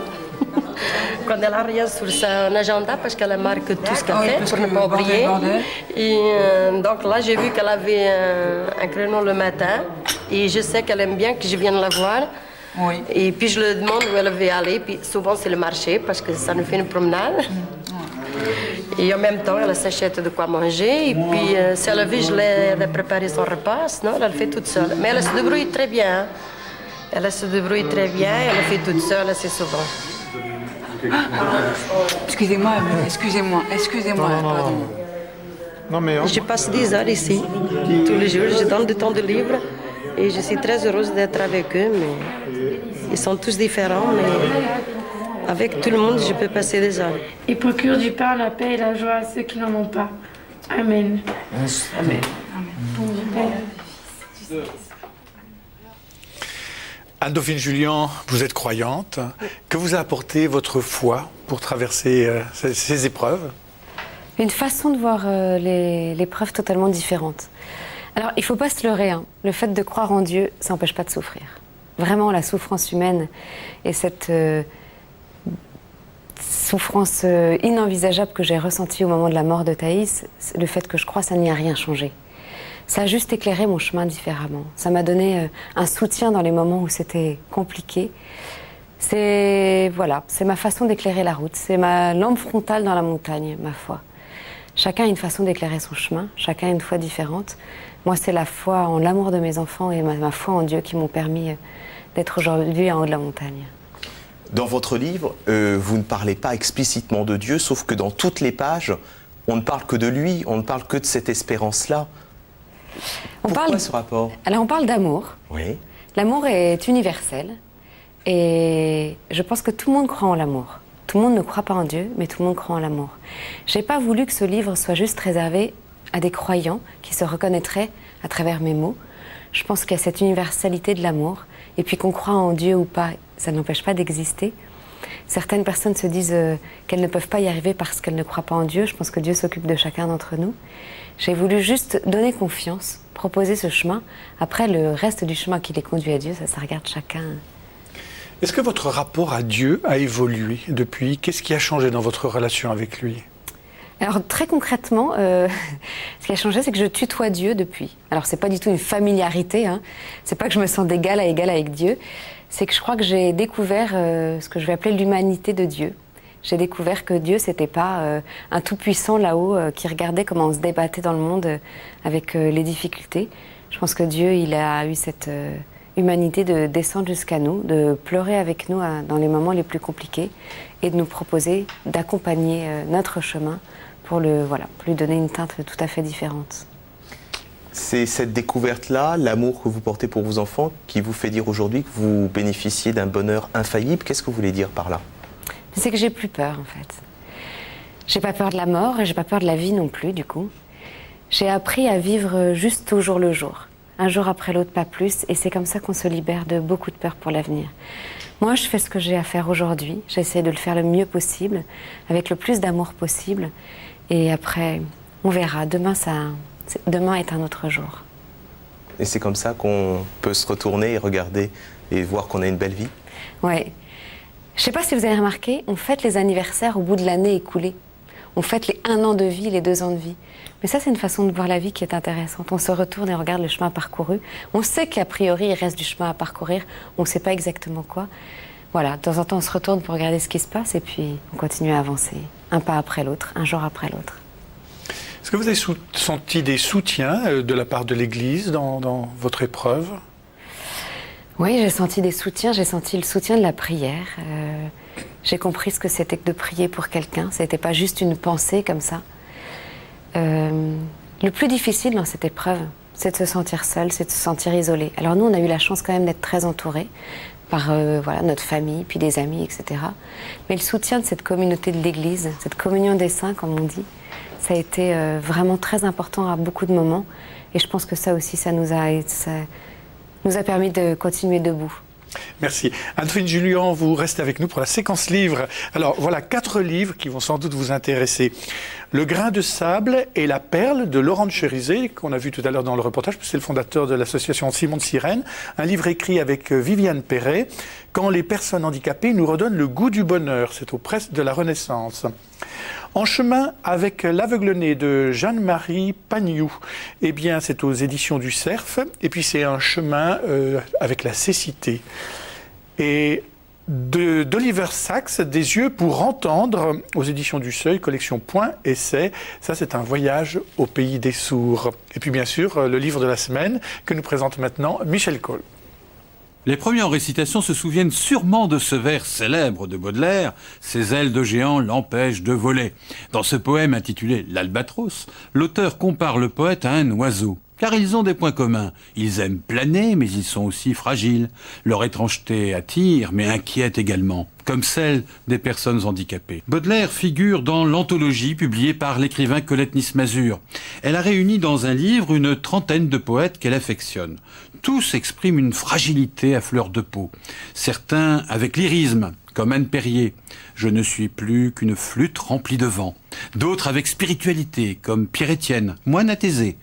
Quand elle n'a rien sur son agenda, parce qu'elle marque tout ce qu'elle fait, pour ne pas oublier. Et donc là, j'ai vu qu'elle avait un créneau le matin. Et je sais qu'elle aime bien que je vienne la voir. Oui. Et puis je lui demande où elle veut aller. Puis souvent, c'est le marché, parce que ça nous fait une promenade. Et en même temps, elle s'achète de quoi manger. Et puis, si elle veut, je l'aide à préparer son repas. Sinon, elle le fait toute seule. Mais elle se débrouille très bien. Hein. Elle se débrouille très bien. Elle le fait toute seule assez souvent. Excusez-moi, pardon. Non, mais Je passe 10 heures ici, tous les jours. Je donne du temps de libre. Et je suis très heureuse d'être avec eux. Mais ils sont tous différents. Mais avec tout le monde, je peux passer des heures. Il procure du pain, la paix et la joie à ceux qui n'en ont pas. Amen. Amen. Anne-Dauphine Julien, vous êtes croyante. Que vous a apporté votre foi pour traverser ces épreuves? Une façon de voir l'épreuve totalement différente. Alors, il ne faut pas se leurrer. Hein. Le fait de croire en Dieu, ça n'empêche pas de souffrir. Vraiment, la souffrance humaine et cette souffrance inenvisageable que j'ai ressentie au moment de la mort de Thaïs, le fait que je crois, ça n'y a rien changé. Ça a juste éclairé mon chemin différemment. Ça m'a donné un soutien dans les moments où c'était compliqué. C'est ma façon d'éclairer la route. C'est ma lampe frontale dans la montagne, ma foi. Chacun a une façon d'éclairer son chemin, chacun a une foi différente. Moi, c'est la foi en l'amour de mes enfants et ma foi en Dieu qui m'ont permis d'être aujourd'hui en haut de la montagne. Dans votre livre, vous ne parlez pas explicitement de Dieu, sauf que dans toutes les pages, on ne parle que de lui, on ne parle que de cette espérance-là. Pourquoi ce rapport? Alors, on parle d'amour. Oui. L'amour est universel et je pense que tout le monde croit en l'amour. Tout le monde ne croit pas en Dieu, mais tout le monde croit en l'amour. J'ai pas voulu que ce livre soit juste réservé à des croyants qui se reconnaîtraient à travers mes mots. Je pense qu'il y a cette universalité de l'amour. Et puis qu'on croit en Dieu ou pas, ça n'empêche pas d'exister. Certaines personnes se disent qu'elles ne peuvent pas y arriver parce qu'elles ne croient pas en Dieu. Je pense que Dieu s'occupe de chacun d'entre nous. J'ai voulu juste donner confiance, proposer ce chemin. Après, le reste du chemin qui les conduit à Dieu, ça regarde chacun. Est-ce que votre rapport à Dieu a évolué depuis? Qu'est-ce qui a changé dans votre relation avec lui? Alors très concrètement, ce qui a changé, c'est que je tutoie Dieu depuis. Alors c'est pas du tout une familiarité, hein. C'est pas que je me sens d'égal à égal avec Dieu, c'est que je crois que j'ai découvert ce que je vais appeler l'humanité de Dieu. J'ai découvert que Dieu, c'était pas un tout-puissant là-haut qui regardait comment on se débattait dans le monde avec les difficultés. Je pense que Dieu, il a eu cette humanité de descendre jusqu'à nous, de pleurer avec nous dans les moments les plus compliqués et de nous proposer d'accompagner notre chemin pour lui donner une teinte tout à fait différente. C'est cette découverte-là, l'amour que vous portez pour vos enfants, qui vous fait dire aujourd'hui que vous bénéficiez d'un bonheur infaillible. Qu'est-ce que vous voulez dire par là? C'est que j'ai plus peur, en fait. J'ai pas peur de la mort et j'ai pas peur de la vie non plus, du coup. J'ai appris à vivre juste au jour le jour. Un jour après l'autre, pas plus. Et c'est comme ça qu'on se libère de beaucoup de peur pour l'avenir. Moi, je fais ce que j'ai à faire aujourd'hui. J'essaie de le faire le mieux possible, avec le plus d'amour possible. Et après, on verra. Demain est un autre jour. Et c'est comme ça qu'on peut se retourner et regarder et voir qu'on a une belle vie? Ouais. Je sais pas si vous avez remarqué, on fête les anniversaires au bout de l'année écoulée. On fête les 1 an de vie, les 2 ans de vie. Mais ça, c'est une façon de voir la vie qui est intéressante. On se retourne et regarde le chemin parcouru. On sait qu'a priori, il reste du chemin à parcourir. On ne sait pas exactement quoi. Voilà, de temps en temps, on se retourne pour regarder ce qui se passe et puis on continue à avancer, un pas après l'autre, un jour après l'autre. Est-ce que vous avez senti des soutiens de la part de l'Église dans votre épreuve? Oui, j'ai senti des soutiens, j'ai senti le soutien de la prière. J'ai compris ce que c'était que de prier pour quelqu'un. Ce n'était pas juste une pensée comme ça. Le plus difficile dans cette épreuve, c'est de se sentir seul, c'est de se sentir isolé. Alors nous, on a eu la chance quand même d'être très entourés par voilà, notre famille, puis des amis, etc. Mais le soutien de cette communauté de l'Église, cette communion des saints, comme on dit, ça a été vraiment très important à beaucoup de moments. Et je pense que ça aussi, ça nous a permis de continuer debout. Merci. Anne-Dauphine Julien, vous restez avec nous pour la séquence livre. Alors voilà 4 livres qui vont sans doute vous intéresser. Le grain de sable et la perle de Laurent de Chérizet, qu'on a vu tout à l'heure dans le reportage, c'est le fondateur de l'association Simon de Sirène. Un livre écrit avec Viviane Perret, Quand les personnes handicapées nous redonnent le goût du bonheur. C'est aux presses de la Renaissance. En chemin avec l'aveugle-né de Jeanne-Marie Pagnoux, eh bien c'est aux éditions du Cerf, et puis c'est un chemin avec la cécité. Et d'Oliver Sacks, Des yeux pour entendre, aux éditions du Seuil, collection Point Essai. Ça, c'est un voyage au pays des sourds. Et puis bien sûr, le livre de la semaine que nous présente maintenant Michel Cole. Les premiers en récitation se souviennent sûrement de ce vers célèbre de Baudelaire, « Ces ailes de géant l'empêchent de voler ». Dans ce poème intitulé « L'Albatros », l'auteur compare le poète à un oiseau. Car ils ont des points communs. Ils aiment planer, mais ils sont aussi fragiles. Leur étrangeté attire, mais inquiète également, comme celle des personnes handicapées. Baudelaire figure dans l'anthologie publiée par l'écrivain Colette Nice-Mazur. Elle a réuni dans un livre une trentaine de poètes qu'elle affectionne. Tous expriment une fragilité à fleur de peau. Certains avec lyrisme, comme Anne Perrier, « Je ne suis plus qu'une flûte remplie de vent ». D'autres avec spiritualité, comme Pierre-Étienne, moine athésé.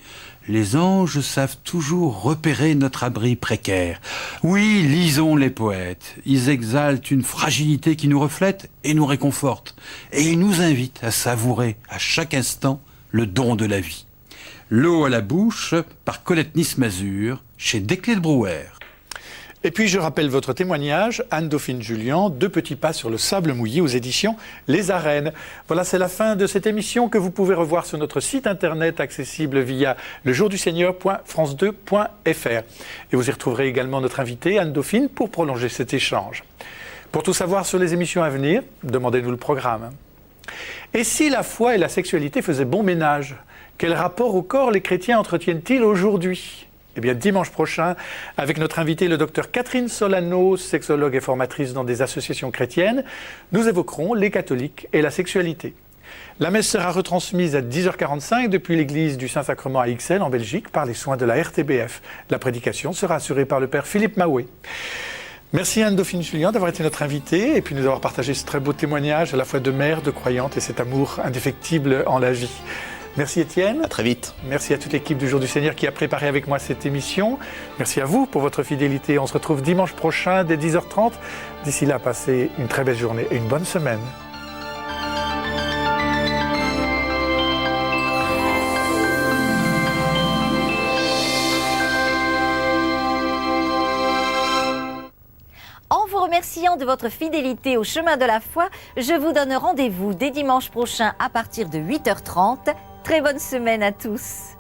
Les anges savent toujours repérer notre abri précaire. Oui, lisons les poètes. Ils exaltent une fragilité qui nous reflète et nous réconforte. Et ils nous invitent à savourer à chaque instant le don de la vie. L'eau à la bouche, par Colette Nice-Mazur, chez Desclés de Brouwer. Et puis je rappelle votre témoignage, Anne-Dauphine Julien, 2 petits pas sur le sable mouillé aux éditions Les Arènes. Voilà, c'est la fin de cette émission que vous pouvez revoir sur notre site internet accessible via lejourduseigneur.france2.fr. Et vous y retrouverez également notre invitée, Anne-Dauphine, pour prolonger cet échange. Pour tout savoir sur les émissions à venir, demandez-nous le programme. Et si la foi et la sexualité faisaient bon ménage, quel rapport au corps les chrétiens entretiennent-ils aujourd'hui ? Eh bien, dimanche prochain, avec notre invitée, le docteur Catherine Solano, sexologue et formatrice dans des associations chrétiennes, nous évoquerons les catholiques et la sexualité. La messe sera retransmise à 10h45 depuis l'église du Saint-Sacrement à Ixelles, en Belgique, par les soins de la RTBF. La prédication sera assurée par le père Philippe Mahoué. Merci Anne-Dauphine Julien d'avoir été notre invitée et puis nous avoir partagé ce très beau témoignage à la fois de mère, de croyante et cet amour indéfectible en la vie. Merci Étienne. À très vite. Merci à toute l'équipe du Jour du Seigneur qui a préparé avec moi cette émission. Merci à vous pour votre fidélité. On se retrouve dimanche prochain dès 10h30. D'ici là, passez une très belle journée et une bonne semaine. En vous remerciant de votre fidélité au chemin de la foi, je vous donne rendez-vous dès dimanche prochain à partir de 8h30. Très bonne semaine à tous.